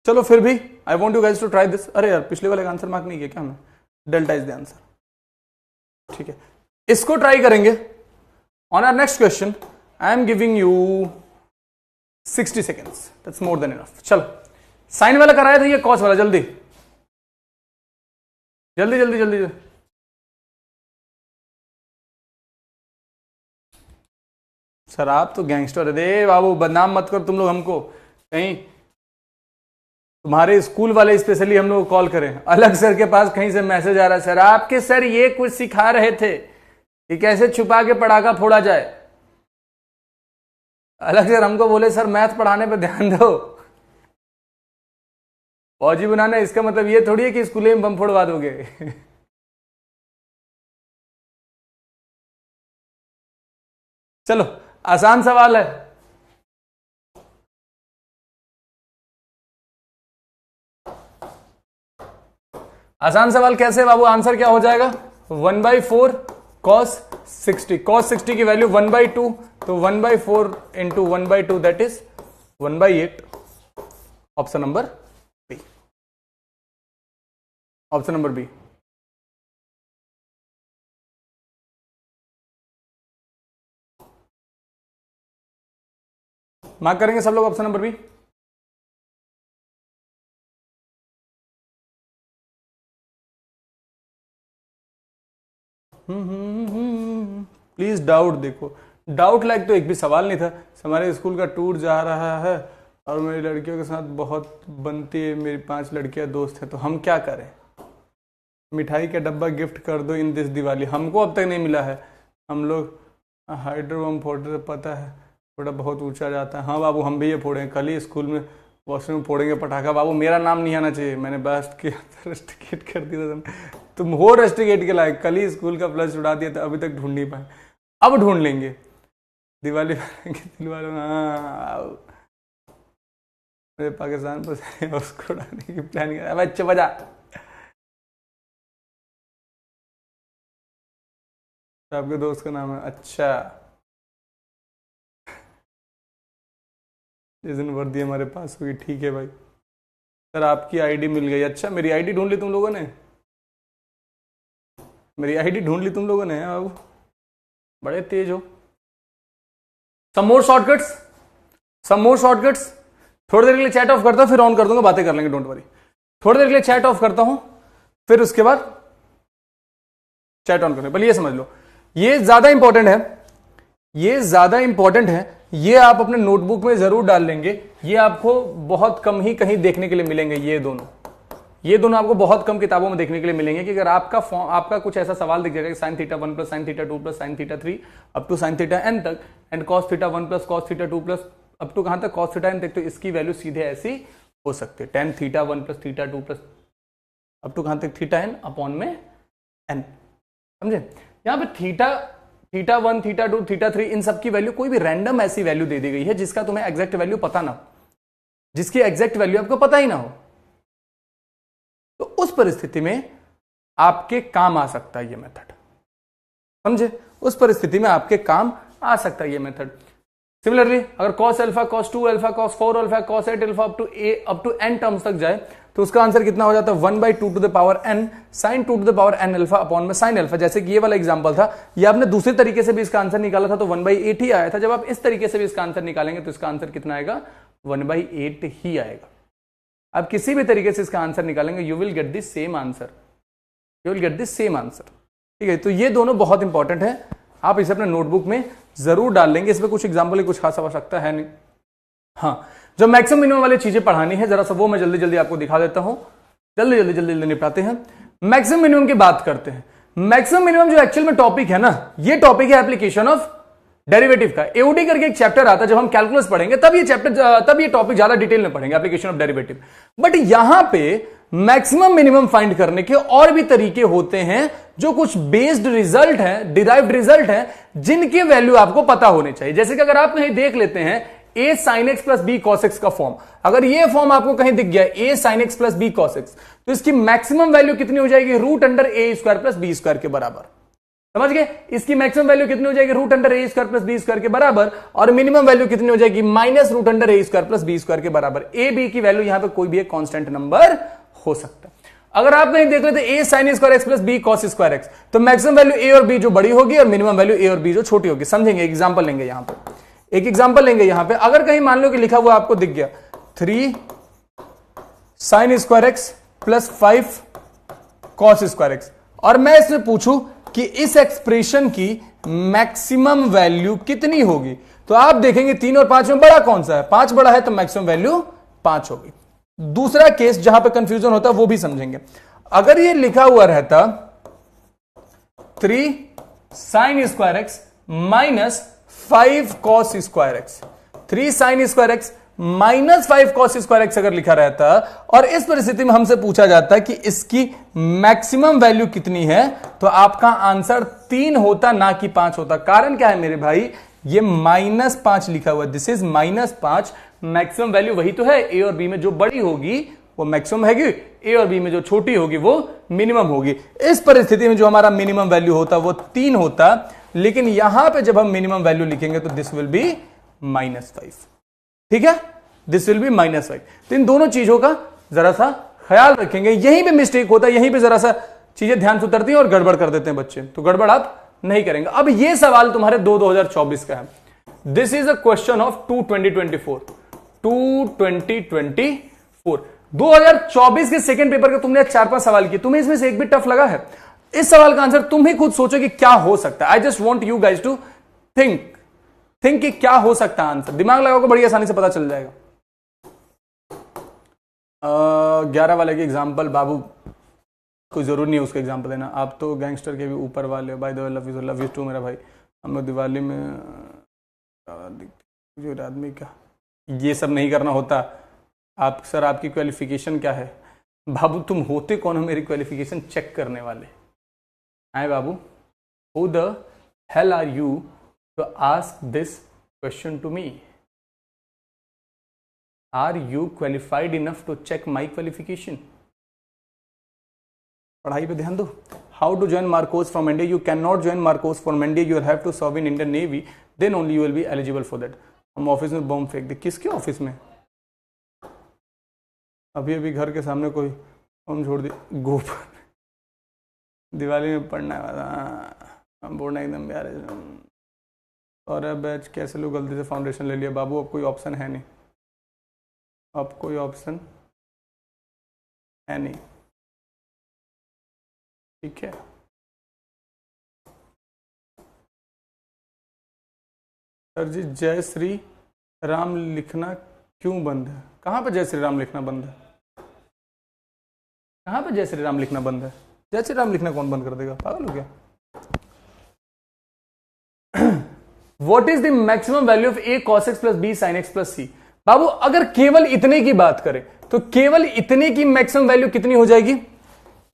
चलो फिर भी I want you guys to try this. अरे यार पिछले वाले का आंसर मार्क नहीं किया क्या हमने? Delta is the answer. ठीक है, इसको ट्राई करेंगे on our next question. I am giving you 60 seconds, that's more than enough. चलो, साइन वाला कराया था, ये कॉस वाला, जल्दी जल्दी जल्दी जल्दी, जल्दी। सर आप तो गैंगस्टर है, दे बाबू बदनाम मत कर तुम लोग हमको, कहीं तुम्हारे स्कूल वाले स्पेशली हम लोग कॉल करें, अलग सर के पास कहीं से मैसेज आ रहा है, सर आपके सर ये कुछ सिखा रहे थे कि कैसे छुपा के पटाखा फोड़ा जाए। अलग सर हमको बोले सर मैथ पढ़ाने पे ध्यान दो, फौजी बनाना। इसका मतलब ये थोड़ी है कि स्कूल में बम फोड़वा दोगे। चलो, आसान सवाल है। आसान सवाल कैसे बाबू, आंसर क्या हो जाएगा? 1/4 cos 60, cos 60 की वैल्यू 1/2, तो 1/4 into 1/2 that is 1/8। Option number B, option number B. Mark करेंगे सब लोग option number B. Please doubt देखो, डाउट लाइक तो एक भी सवाल नहीं था। हमारे स्कूल का टूर जा रहा है और मेरी लड़कियों के साथ बहुत बनती है, मेरी 5 लड़कियां दोस्त है, तो हम क्या करें? मिठाई का डब्बा गिफ्ट कर दो इन दिस दिवाली। हमको अब तक नहीं मिला है। हम लोग हाइड्रोबम फोड़ते, पता है थोड़ा बहुत ऊंचा जाता है। हाँ बाबू, हम भी ये फोड़े, कल ही स्कूल में वॉशरूम में फोड़ेंगे पटाखा। बाबू मेरा नाम नहीं आना चाहिए, मैंने बस किया था, रस्टिकेट कर दिया। तुम हो रस्टिकेट के लायक, कल ही स्कूल का प्लस उड़ा दिया था, अभी तक ढूंढ नहीं पाए, अब ढूंढ लेंगे। दिवाली मेरे पाकिस्तान पर उसको उड़ाने की प्लान कर। बच्चे बजा, आपके दोस्त का नाम है? अच्छा, जिस दिन वर्दी हमारे पास होगी। ठीक है भाई, सर आपकी आईडी मिल गई। अच्छा, मेरी आईडी ढूंढ ली तुम लोगों ने? मेरी आईडी ढूंढ ली तुम लोगों ने? बाबू बड़े तेज हो। सम मोर शॉर्टकट्स, सम मोर शॉर्टकट्स। थोड़ी देर के लिए चैट ऑफ करता हूं, फिर ऑन कर दूंगा, बातें कर लेंगे, डोंट वरी। थोड़ी देर के लिए चैट ऑफ करता हूं, फिर उसके बाद चैट ऑन करने। पहले ये समझ लो, ये ज्यादा इंपॉर्टेंट है, ये ज्यादा इंपॉर्टेंट है। ये आप अपने नोटबुक में जरूर डाल लेंगे। ये आपको बहुत कम ही कहीं देखने के लिए मिलेंगे। ये दोनों आपको बहुत कम किताबों में देखने के लिए मिलेंगे कि अगर आपका कुछ ऐसा सवाल दिख जाएगा sin theta 1 plus sin theta 2 plus sin theta 3 up to sin theta n तक, and cos theta 1 plus cos theta 2 plus up to कहां तक cos थीटा n तक, तो इसकी वैल्यू सीधे ऐसी हो सकती है, tan theta 1 plus theta 2 plus up to कहां तक थीटा n अपॉन में n। समझे? यहां पे थीटा 1, थीटा 2, थीटा 3, इन सब की वैल्यू कोई भी रैंडम ऐसी वैल्यू दे दी गई है जिसका तुम्हें एग्जैक्ट वैल्यू पता ना हो, जिसकी एग्जैक्ट वैल्यू आपको पता ही ना हो, तो उस परिस्थिति में आपके काम आ सकता है ये मेथड। समझे? उस परिस्थिति में आपके काम आ सकता है ये मेथड। सिमिलरली अगर cos alpha, cos 2 alpha, cos 4 alpha, cos 8 alpha up to n terms तक जाए, तो उसका आंसर कितना हो जाता है? 1/2 to the power n sin 2 to the power n alpha upon में sin अल्फा। जैसे कि ये वाला एग्जांपल था, ये आपने दूसरे तरीके से भी इसका आंसर निकाला था तो 1/8 ही आया था। जब आप इस तरीके से भी इसका आंसर निकालेंगे तो इसका आंसर कितना आएगा? 1/8 ही आएगा। आप किसी भी तरीके से इसका आंसर निकालेंगे, you will get this same answer, you will get this same answer. ठीक है, तो ये दोनों बहुत इंपॉर्टेंट है, आप इसे अपने नोटबुक में जरूर डाल लेंगे। इसमें कुछ एग्जाम्पल की कुछ खास आवश्यकता है नहीं। हाँ, जो मैक्सिमम मिनिमम वाली चीजें पढ़ानी है जरा सा वो मैं जल्दी जल्दी आपको दिखा देता हूं। जल्दी निपटाते हैं, मैक्सिमम मिनिमम की बात करते हैं। मैक्सिमम मिनिमम जो एक्चुअल में टॉपिक है ना, ये टॉपिक है एप्लीकेशन ऑफ डेरिवेटिव का। एओडी करके एक चैप्टर आता है, जब हम कैलकुलस पढ़ेंगे तब ये टॉपिक ज्यादा डिटेल में पढ़ेंगे, एप्लीकेशन ऑफ डेरिवेटिव। बट यहां पे मैक्सिमम मिनिमम फाइंड करने के और भी तरीके होते हैं, जो कुछ बेस्ड रिजल्ट है, डिराइव्ड रिजल्ट है, जिनके वैल्यू आपको पता होने चाहिए। जैसे कि अगर आप कहीं देख लेते हैं a sin x plus b cos x का फॉर्म, अगर ये फॉर्म आपको कहीं दिख गया a sin x plus b cos x, तो इसकी मैक्सिमम वैल्यू कितनी हो जाएगी? Root under a square plus b square के बराबर। समझ गए? इसकी मैक्सिमम वैल्यू कितनी हो जाएगी? Root under a square plus b square के बराबर। और मिनिमम वैल्यू कितनी हो जाएगी? Minus root under a square plus b square के बराबर। a b की वैल्यू यहां पे कोई भी एक कांस्टेंट नंबर हो सकता है। अगर आप नहीं देख रहे थे a sine square x plus b cos square x, तो मैक्सिमम वैल्यू ए और बी जो बड़ी होगी और मिनिमम वैल्यू ए और बी जो छोटी होगी। समझेंगे, एग्जांपल लेंगे यहां पे, एक एग्जांपल लेंगे यहां पे। अगर कहीं मान लो कि लिखा हुआ आपको दिख गया 3 sign square x plus 5 cos square x, और मैं इसमें पूछूं कि इस एक्सप्रेशन की मैक्सिमम वैल्यू कितनी होगी, तो आप देखेंगे 3 और 5 में बड़ा कौन सा है, 5 बड़ा है, तो मैक्सिमम वैल्यू 5 होगी। दूसरा केस जहां पे कंफ्यूजन होता है वो भी समझेंगे। अगर ये लिखा हुआ रहता 3 sign square x minus 5 cos square x, 3 sign square x minus 5 cos square x अगर लिखा रहता, और इस परिस्थिति में हमसे पूछा जाता है कि इसकी मैक्सिमम वैल्यू कितनी है, तो आपका आंसर 3 होता, ना कि 5 होता। कारण क्या है मेरे भाई, ये -5 लिखा हुआ है, दिस इज -5। मैक्सिमम वैल्यू वही तो है, ए और बी में जो बड़ी होगी वो मैक्सिमम हैगी, ए और बी में जो छोटी होगी वो मिनिमम होगी। इस परिस्थिति में जो हमारा मिनिमम वैल्यू होता वो 3 होता, लेकिन यहां पे जब हम मिनिमम वैल्यू लिखेंगे तो दिस विल बी -5। ठीक है, दिस विल बी -5। तो इन दोनों चीजों का जरा सा ख्याल रखेंगे। यहीं पे मिस्टेक होता है, यहीं पे जरा सा चीजें ध्यान से उतरती हैं और गड़बड़ कर देते हैं बच्चे, तो गड़बड़ आप नहीं करेंगे। अब ये सवाल तुम्हारे 2024 का है। This is a question of 2024 2024 के सेकंड पेपर के तुमने 4-5 सवाल किए, तुम्हें इसमें से एक भी टफ लगा है? इस सवाल का आंसर तुम ही खुद सोचो कि क्या हो सकता है। I just want you guys to think कि क्या हो सकता है आंसर। दिमाग लगाओगे बड़ी आसानी से पता चल जाएगा। 11 वाले की एग्जाम्पल बाबू, कोई जरूर नहीं है उसका एग्जाम्पल देना, आप तो गैंगस्टर के भी ऊपर वाले। By the way love you too मेरा भाई। हम लोग दिवाली में आदमी का ये सब नहीं करना होता। आप सर आपकी क्वालिफिकेशन क्या है? बाबू तुम होते कौन हो मेरी क्वालिफिकेशन चेक करने वाले? आए बाबू, who the hell are you to ask this question to me? Are you qualified enough to check my qualification? पढ़ाई पे ध्यान दो। How to join MARCOS from India? You can not join MARCOS from India, you have to serve in Indian Navy, then only you will be eligible for that. हम office में बम फेंक दे। किसके office में? अभी अभी घर के सामने कोई बम छोड़ दी। गोपर दिवाली में पढ़ना है, हम बोलना एकदम यार। और अब बैच कैसे लोग गलती से फाउंडेशन ले लिया? बाबू अब कोई ऑप्शन है नहीं, अब कोई ऑप्शन है नहीं। ठीक है, सर जी जय श्री राम लिखना क्यों बंद है? कहाँ पे जय श्री राम लिखना बंद है? कहाँ पे जय श्री राम लिखना बंद है? जय श्री राम लिखना कौन बंद कर देगा? पागल हो क्या? What is the maximum value of a cos x plus b sin x plus c? बाबू अगर केवल इतने की बात करें तो केवल इतने की मैक्सिमम वैल्यू कितनी हो जाएगी?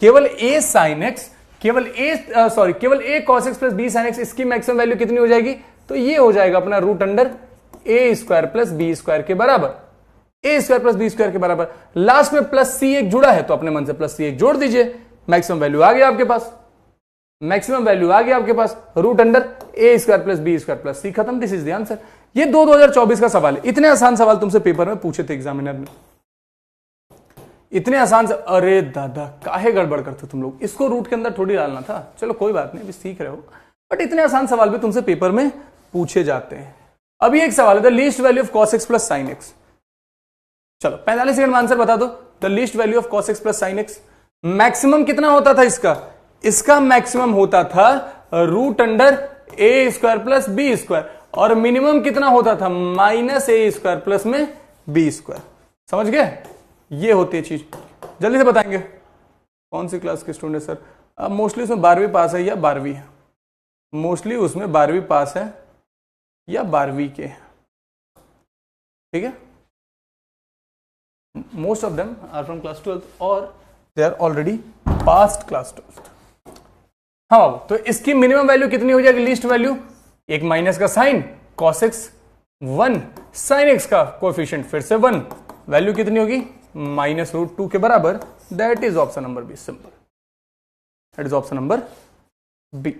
केवल a sin x, केवल a cos x plus b sin x, इसकी मैक्सिमम वैल्यू कितनी हो जाएगी? तो ये हो जाएगा अपना √a² प्लस बी स्क्वायर के बराबर, a² प्लस बी स्क्वायर के बराबर। लास्ट में प्लस सी एक जुड़ा है तो अपने मन से प्लस सी एक जोड़ दीजिए, मैक्सिमम वैल्यू आ गया आपके पास। मैक्सिमम वैल्यू आ गया आपके पास, √a² plus B square plus c, खत्म। This is the answer. ये 2024 का सवाल है। इतने आसान सवाल तुमसे पेपर में पूछे थे एग्जामिनर ने, इतने आसान से। अरे दादा काहे गड़बड़ करते तुम लोग, इसको रूट के अंदर थोड़ी डालना था। चलो कोई बात नहीं, अभी सीख रहे हो, बट इतने आसान सवाल भी तुमसे पेपर में पूछे जाते हैं। अभी एक सवाल है, the least value of cos x plus sin x। चलो 45 सेकंड में आंसर बता दो। The least value of cos x plus sin x, maximum कितना होता था इसका? इसका मैक्सिमम होता था √a² प्लस बी स्क्वायर, और मिनिमम कितना होता था? -a² प्लस में b²। समझ गए? ये होती है चीज। जल्दी से बताएंगे कौन सी क्लास के स्टूडेंट सर? अब मोस्टली उसमें 12वीं पास है या 12वीं है, मोस्टली उसमें 12वीं पास है या 12वीं के। ठीक है, most of them are from class 12th और they are already passed class 12th। हाँ बाबू, तो इसकी मिनिमम वैल्यू कितनी हो जाएगी? लीस्ट वैल्यू, एक माइनस का sine, cos x 1, sin x का कोएफिशिएंट फिर से 1, वैल्यू कितनी होगी? -√2 के बराबर। That is option number B, simple. That is option number B.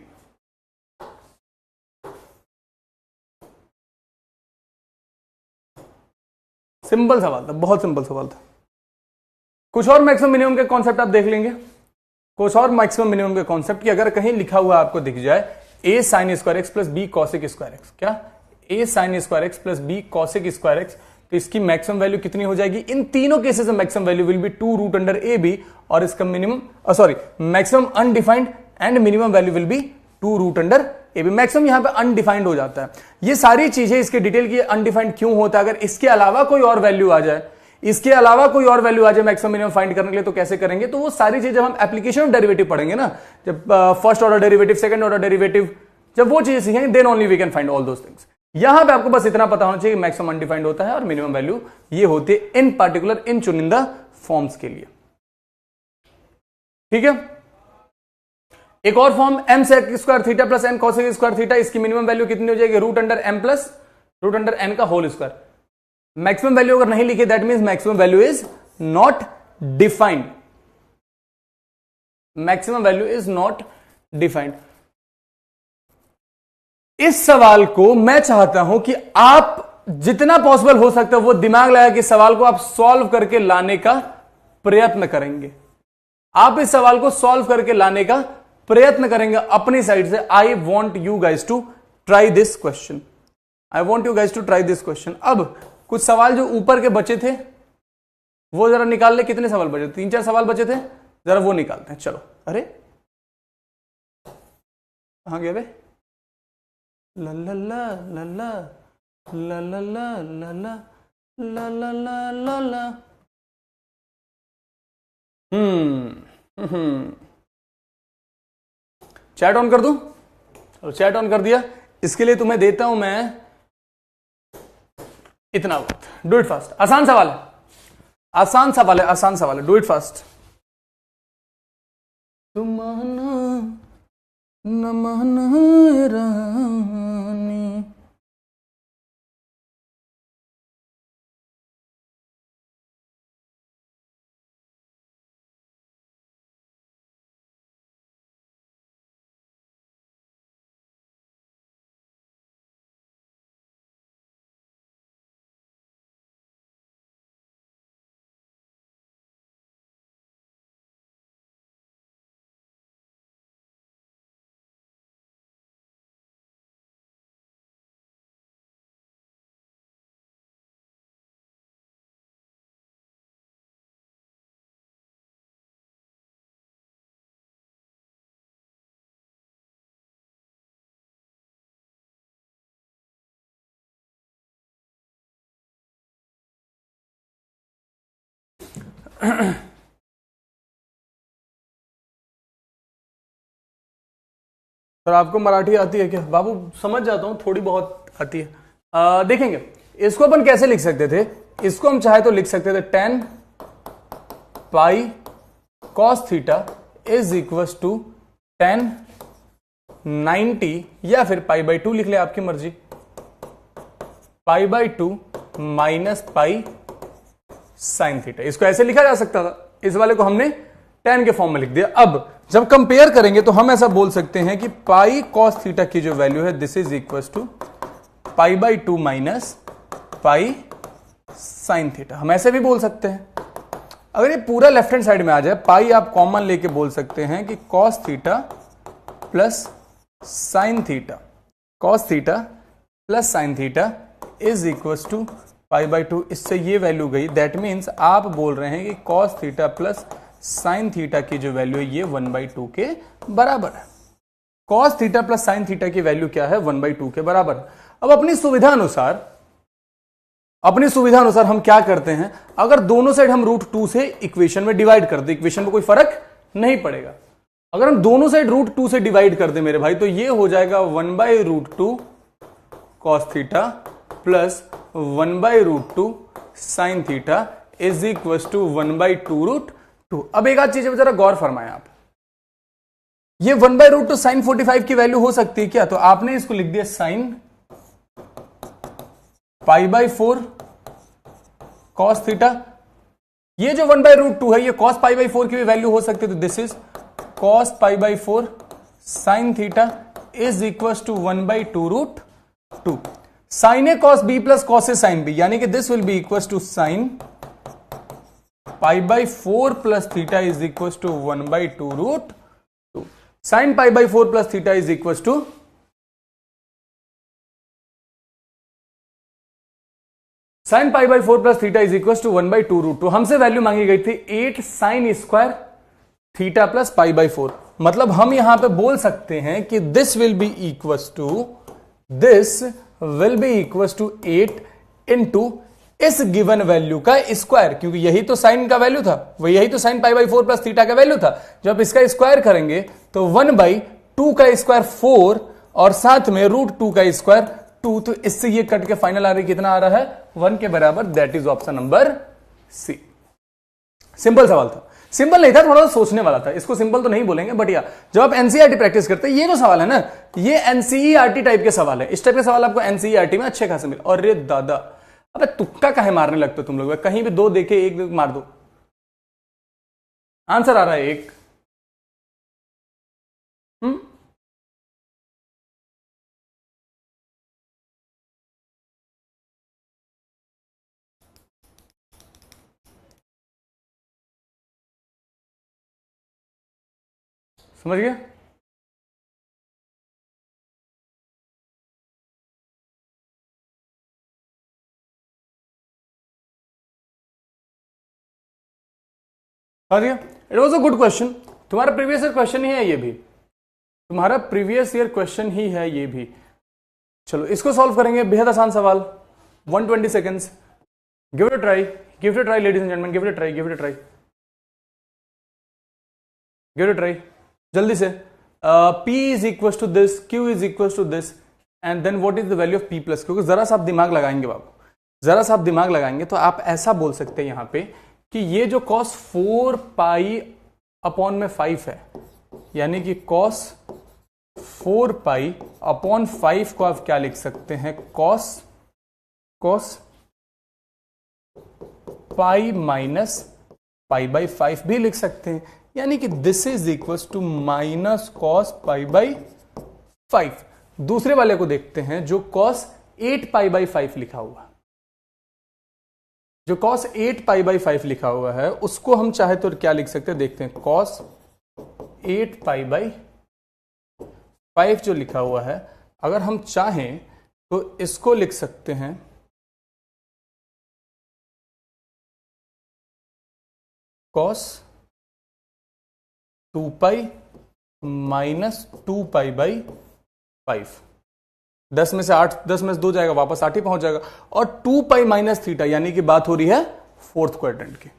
Simple सवाल था, बहुत सिंपल सवाल था, कुछ और मैक्सिमम मिनिमम के कॉन्सेप्ट आप देख लेंगे, कुछ और मैक्सिमम मिनिमम के कॉन्सेप्ट की अगर कहीं लिखा हुआ आपको दिख जाए a sin square x plus B cosec square x, क्या a sin square x plus B cosec square x, तो इसकी मैक्सिमम वैल्यू कितनी हो जाएगी? इन तीनों केसेस में maximum value will be 2 root under A B, और इसका minimum maximum undefined and minimum value will be 2 root under A B. Maximum यहां पे अनडिफाइंड हो जाता है। ये सारी चीजें इसके डिटेल की अनडिफाइंड क्यों होता है? अगर इसके अलावा कोई और वैल्यू आ जाए, इसके अलावा कोई और वैल्यू आ जाए मैक्सिमम मिनिमम फाइंड करने के लिए, तो कैसे करेंगे? तो वो सारी चीजें हम एप्लीकेशन ऑफ डेरिवेटिव पढ़ेंगे ना, जब first order derivative, second order derivative, जब वो चीजें सीखेंगे then only we can find all those things. यहां पे आपको बस इतना पता होना चाहिए कि मैक्सिमम अनडिफाइंड होता है और मिनिमम वैल्यू ये होती है इन पार्टिकुलर इन चुनिंदा फॉर्म्स के लिए। ठीक है, एक और form m sec square theta plus n cosec square theta, इसकी मिनिमम वैल्यू कितनी हो जाएगी? Root under m plus root under n का होल स्क्वायर। मैक्सिमम वैल्यू अगर नहीं लिखी that means maximum value is not defined, maximum value is not defined. इस सवाल को मैं चाहता हूं कि आप जितना पॉसिबल हो सकता है वो दिमाग लगा के सवाल को आप सॉल्व करके लाने का प्रयत्न करेंगे। आप इस सवाल को सॉल्व करके लाने का प्रयत्न करेंगे अपनी साइड से। I want you guys to try this question, I want you guys to try this question. अब कुछ सवाल जो ऊपर के बचे थे वो जरा निकाल ले। कितने सवाल बचे? 3-4 सवाल बचे थे, जरा वो निकालते हैं। चलो, अरे कहां गए बे? ला ला ला ला ला ला ला ला ला ला ला ला ला ला। चैट ऑन कर दूं? और चैट ऑन कर दिया। इसके लिए तुम्हें देता हूं मैं इतना वक्त। Do it fast. आसान सवाल है, आसान सवाल है, आसान सवाल है। Do it fast. तुम न माना रानी। सर आपको मराठी आती है क्या? बाबू समझ जाता हूं, थोड़ी बहुत आती है। देखेंगे इसको अपन कैसे लिख सकते थे। इसको हम चाहे तो लिख सकते थे tan pi cos theta is equal to tan 90, या फिर π/2 लिख ले, आपकी मर्जी। π/2 माइनस पाई साइन थीटा, इसको ऐसे लिखा जा सकता था। इस वाले को हमने tan के फॉर्म में लिख दिया। अब जब कंपेयर करेंगे तो हम ऐसा बोल सकते हैं कि पाई cos थीटा की जो वैल्यू है this is equal to π/2 minus pi sine theta. हम ऐसे भी बोल सकते हैं। अगर ये पूरा लेफ्ट हैंड साइड में आ जाए, पाई आप कॉमन लेके बोल सकते हैं कि cos theta plus sine theta, cos theta plus sine theta is equal to π/2। इससे ये वैल्यू गई, दैट मीन्स आप बोल रहे हैं कि cos theta plus sine theta की जो वैल्यू है ये 1/2 के बराबर है। cos theta plus sine theta की वैल्यू क्या है? 1/2 के बराबर। अब अपनी सुविधा अनुसार हम क्या करते हैं, अगर दोनों साइड हम √2 से इक्वेशन में डिवाइड कर दे, इक्वेशन में कोई फर्क नहीं पड़ेगा। अगर हम दोनों साइड √2 से डिवाइड कर दे मेरे भाई, तो ये हो जाएगा 1/√2 cos theta plus 1/√2 sine theta is equal to 1/2√2। अब एक आध चीज जरा गौर फरमाएं आप, ये 1/√2 साइन 45 की वैल्यू हो सकती है क्या? तो आपने इसको लिख दिया साइन π/4 cos थीटा। ये जो 1/√2 है ये cos π/4 की भी वैल्यू हो सकती है, तो this is cos π/4 sine theta is equal to 1/2√2। Sine A cos b plus cos A sine B, यानी कि this will be equal to sine pi by 4 plus theta is equal to 1/2 root 2। Sine pi by 4 plus theta is equal to sine pi by 4 plus theta is equal to 1/2 root 2। हमसे value मांगी गई थी 8 sine square theta plus pi by 4। मतलब हम यहां पे बोल सकते हैं कि this will be equal to 8 into इस गिवन वैल्यू का स्क्वायर, क्योंकि यही तो साइन का वैल्यू था, वही यही तो sign pi by 4 plus theta का वैल्यू था। जब इसका स्क्वायर करेंगे तो 1/2 का स्क्वायर 4 और साथ में रूट 2 का स्क्वायर 2, तो इससे ये कट के फाइनल आ रही कितना आ रहा है 1 के बराबर। That is option number C. Simple सवाल था, सिंपल नहीं था, थोड़ा सा सोचने वाला था। इसको सिंपल तो नहीं बोलेंगे, बट या जब आप एनसीईआरटी प्रैक्टिस करते हैं, ये जो सवाल है ना, ये एनसीईआरटी टाइप के सवाल है। इस टाइप के सवाल आपको एनसीईआरटी में अच्छे खासे मिले। और रे दादा, अबे तुक्का काहे मारने लगते हो तुम लोग? कहीं भी दो देखे एक मार दो। आंसर आ रहा है एक। समझ गया? समझ गया? It was a good question. तुम्हारा प्रीवियस ईयर क्वेश्चन ही है ये भी, तुम्हारा प्रीवियस ईयर क्वेश्चन ही है ये भी। चलो इसको सॉल्व करेंगे, बेहद आसान सवाल, 120 seconds. Give it a try, give it a try ladies and gentleman, give it a try, give it a try, give it a try, जल्दी से। P is equal to this, Q is equal to this, and then what is the value of P plus Q। जरा सा आप दिमाग लगाएंगे बाबू, जरा सा आप दिमाग लगाएंगे तो आप ऐसा बोल सकते हैं यहां पे कि ये जो cos 4 पाई अपॉन में 5 है, यानी कि cos 4 पाई अपॉन 5 को आप क्या लिख सकते हैं, cos pi minus pi by 5 भी लिख सकते हैं। यानी कि this is equal to minus cos pi by 5। दूसरे वाले को देखते हैं जो cos 8 पाई बाई 5 लिखा हुआ, जो cos 8 पाई बाई 5 लिखा हुआ है, उसको हम चाहे तो क्या लिख सकते हैं, देखते हैं। cos 8 पाई बाई 5 जो लिखा हुआ है, अगर हम चाहें तो इसको लिख सकते हैं cos 2 pi minus 2 pi by 5। 10 में से 8, 10 में से 2 जाएगा, वापस 8 ही पहुंच जाएगा। और 2 पाई माइनस थीटा, यानी कि बात हो रही है फोर्थ क्वाड्रेंट की,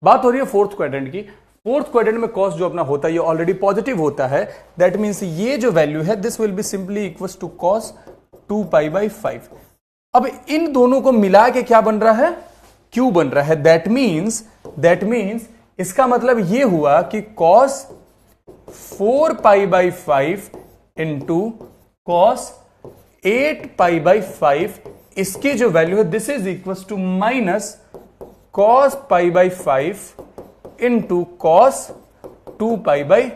बात हो रही है फोर्थ क्वाड्रेंट की। फोर्थ क्वाड्रेंट में कॉस जो अपना होता है ये ऑलरेडी पॉजिटिव होता है। दैट मीन्स ये जो वैल्यू है this will be simply equal to cos 2 pi by 5। अब इन दोनों को मिला के क्या बन रहा है, Q बन रहा है। दैट मीन्स इसका मतलब ये हुआ कि cos 4 pi by 5 into cos 8 pi by 5, इसकी जो वैल्यू है this is equal to minus cos pi by 5 into cos 2 pi by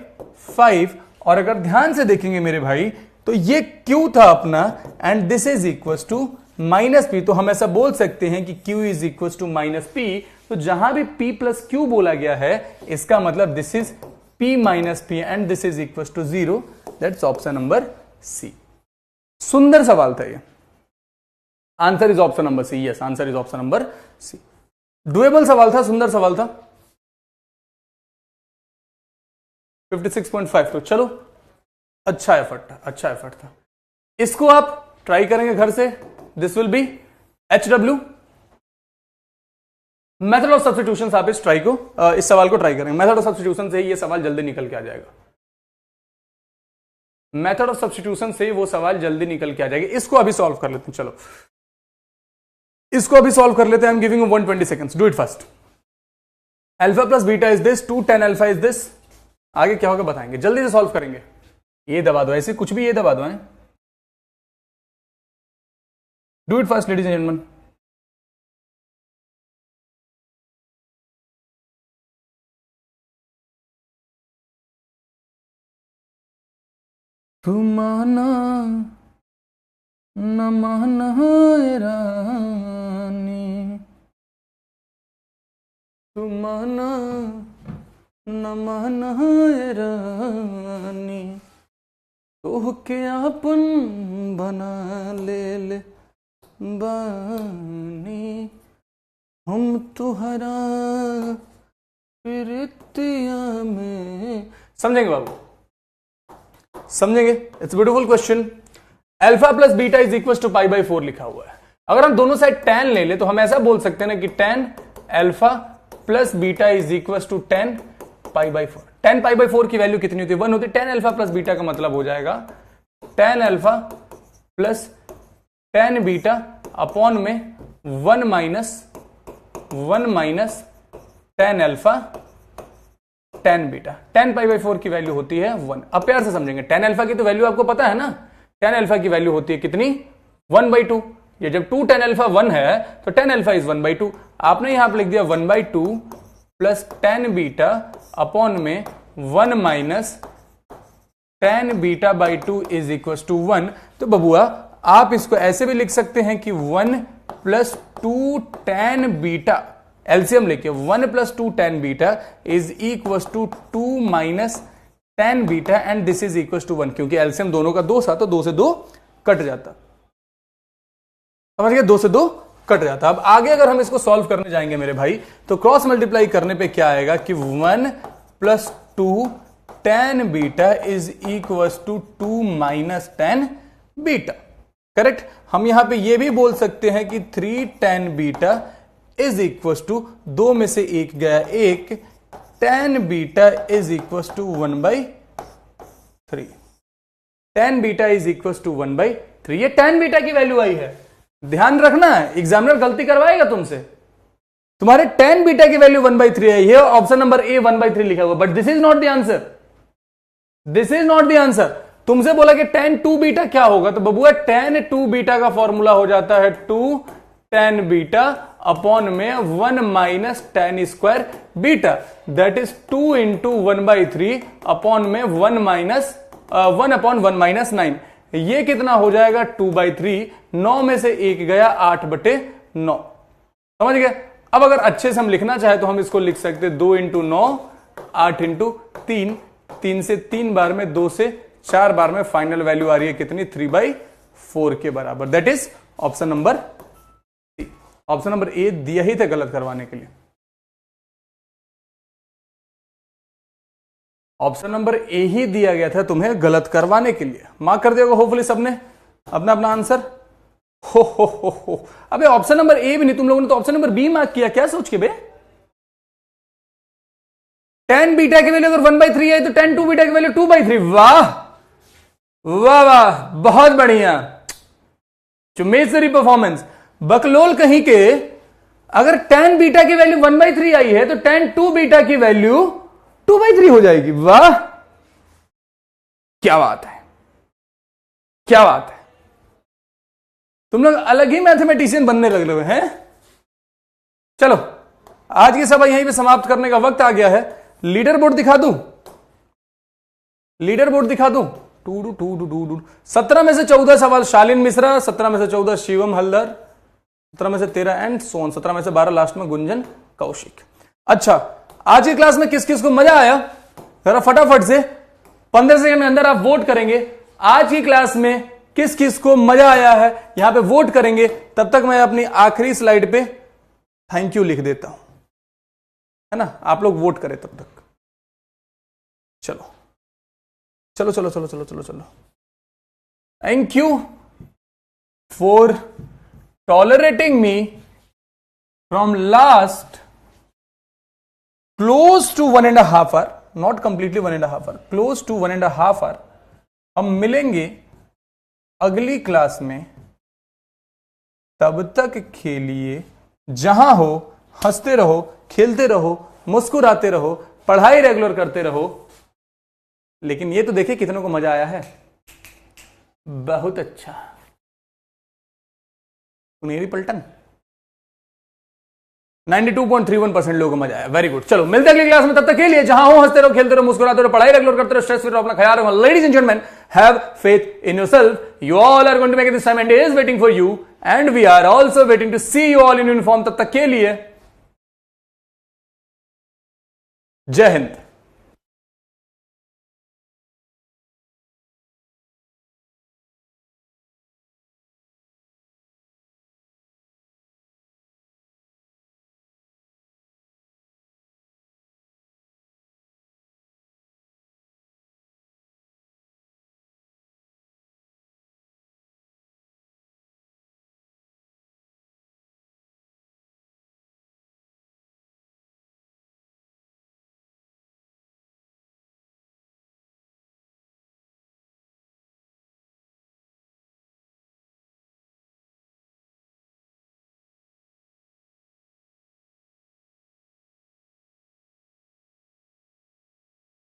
5। और अगर ध्यान से देखेंगे मेरे भाई तो ये Q था अपना, and this is equal to minus P। तो हम ऐसा बोल सकते हैं कि Q is equal to minus P। तो जहां भी P प्लस Q बोला गया है, इसका मतलब this is P minus P and this is equal to 0। That's option number C. सुंदर सवाल था ये। Answer is option number C. Yes, answer is option number C. Doable सवाल था, सुंदर सवाल था। 56.5। तो चलो, अच्छा एफर्ट था, अच्छा एफर्ट था। इसको आप ट्राई करेंगे घर से। This will B HW method of substitution. आप इस ट्राई को, इस सवाल को ट्राई करेंगे। मेथड ऑफ सब्स्टिट्यूशन से ही ये सवाल जल्दी निकल के आ जाएगा। मेथड ऑफ सब्स्टिट्यूशन से वो सवाल जल्दी निकल के आ जाएगा। इसको अभी सॉल्व कर लेते हैं। चलो इसको अभी सॉल्व कर लेते हैं। आई am giving 120 seconds, do it fast. Alpha plus beta is this, 2 tan alpha is this. आगे क्या होगा बताएंगे, जल्दी से सॉल्व करेंगे। ये दबा दो, ऐसे कुछ भी ये दबा दो है। Do it fast ladies and gentleman. तू माना न माना रानी, तू माना न माना रानी, तो के आपन बना ले बानी, हम तुहरा प्रीतिया में। समझेंगे बाबू, समझेंगे? It's beautiful question. Alpha plus beta is equal to pi by 4 लिखा हुआ है। अगर हम दोनों साइड tan ले ले तो हम ऐसा बोल सकते हैं ना कि tan alpha plus beta is equal to tan pi by 4। tan pi by 4 की वैल्यू कितनी होती है? 1 होती है। tan अल्फा प्लस बीटा का मतलब हो जाएगा tan alpha plus tan beta upon में 1 minus tan alpha tan beta. tan pi by 4 की वैल्यू होती है 1। अब प्यार से समझेंगे, tan अल्फा की तो वैल्यू आपको पता है ना, tan अल्फा की वैल्यू होती है कितनी? 1/2। ये जब 2 tan अल्फा 1 है तो tan अल्फा इज 1/2। आपने यहां पर लिख दिया 1/2 प्लस tan बीटा अपॉन में 1 minus tan beta by 2 is equal to 1। तो बबुआ आप इसको ऐसे भी लिख सकते हैं कि 1 प्लस 2 tan बीटा, एलसीएम लेके 1 plus 2 tan beta is equal to 2 minus tan beta and this is equal to 1। क्योंकि एलसीएम दोनों का 2 था तो 2 से 2 कट जाता। समझ गए? 2 से 2 कट जाता। अब आगे अगर हम इसको सॉल्व करने जाएंगे मेरे भाई तो क्रॉस मल्टीप्लाई करने पे क्या आएगा कि 1 plus 2 tan beta is equal to 2 minus tan beta. Correct? हम यहां पे ये भी बोल सकते हैं कि 3 tan beta is equal to 2 में से 1 गया 1, tan beta is equal to 1/3। tan beta is equal to 1/3। ये tan बीटा की वैल्यू आई है। ध्यान रखना है, एग्जामिनर गलती करवाएगा तुमसे। तुम्हारे tan बीटा की वैल्यू 1/3 है। ये ऑप्शन नंबर ए 1/3 लिखा हुआ, but this is not the answer. This is not the answer. तुमसे बोला कि tan 2 बीटा क्या होगा, तो बबुआ tan 2 बीटा का फॉर्मूला हो जाता है 2 tan बीटा अपॉन में 1 minus tan square beta, that is 2 into 1/3 upon में 1 अपॉन 1 माइनस 9। ये कितना हो जाएगा? 2/3। 9 में से 1 गया 8/9। समझ गए? अब अगर अच्छे से हम लिखना चाहे तो हम इसको लिख सकते 2 इंटू 9, 8 इंटू 3, 3 से 3 बार में, 2 से 4 बार में फाइनल वैल्यू आ रही है कितनी? 3/4 के बराबर। That is option number C. Option number A दिया ही था गलत करवाने के लिए। ऑप्शन नंबर ए ही दिया गया था तुम्हें गलत करवाने के लिए। मार्क कर दिया होगा होपफुली सबने अपना अपना आंसर। हो। अबे ऑप्शन नंबर ए भी नहीं, तुम लोगों ने तो ऑप्शन नंबर बी मार्क किया। क्या सोच के बे? tan बीटा की वैल्यू अगर 1/3 है तो tan 2 बीटा की वैल्यू 2/3। वाह वाह वाह, बहुत बढ़िया, चुमेश्वरी परफॉर्मेंस। बकलोल कहीं के, अगर tan बीटा की वैल्यू 1/3 आई है तो tan 2 बीटा की वैल्यू 2/3 हो जाएगी। वाह, क्या बात है, क्या बात है। तुम लोग अलग ही मैथमेटिशियन बनने लगे हुए हैं। चलो आज की सभा यहीं पे समाप्त करने का वक्त आ गया है। लीडर बोर्ड दिखा दूं? लीडर बोर्ड दिखा दूं? 17 में से 14 सवाल शालीन मिश्रा, 17 में से 14 शिवम हल्दर, 17 में से 13 एंड सोन, 17 में से 12 लास्ट में गुंजन कौशिक। अच्छा, आज की क्लास में किस किस को मजा आया? जरा फटाफट से 15 सेकंड में अंदर आप वोट करेंगे। आज की क्लास में किस किस को मजा आया है यहां पे वोट करेंगे। तब तक मैं अपनी आखिरी स्लाइड पे थैंक यू लिख देता हूं, है ना? आप लोग वोट करें तब तक। चलो चलो चलो चलो चलो चलो चलो। Thank you for tolerating me from last close to 1.5 hour, not completely 1.5 hour, close to 1.5 hour। हम मिलेंगे अगली क्लास में। तब तक खेलिए, जहां हो हंसते रहो, खेलते रहो, मुस्कुराते रहो, पढ़ाई रेगुलर करते रहो। लेकिन ये तो देखिए कितनों को मजा आया है। बहुत अच्छा, सुनेरी पलटन 92.31% लोगों को मजा आया। Very good. चलो मिलते हैं अगली क्लास में। तब तक के लिए जहां हो हंसते रहो, खेलते रहो, मुस्कुराते रहो, पढ़ाई रेगुलर करते रहो, स्ट्रेस फ्री रहो, अपना ख्याल रखो। Ladies and gentleman, have faith in yourself. You all are going to make it this time and is waiting for you and we are also waiting to see you all in uniform. तब तक के लिए जय हिंद।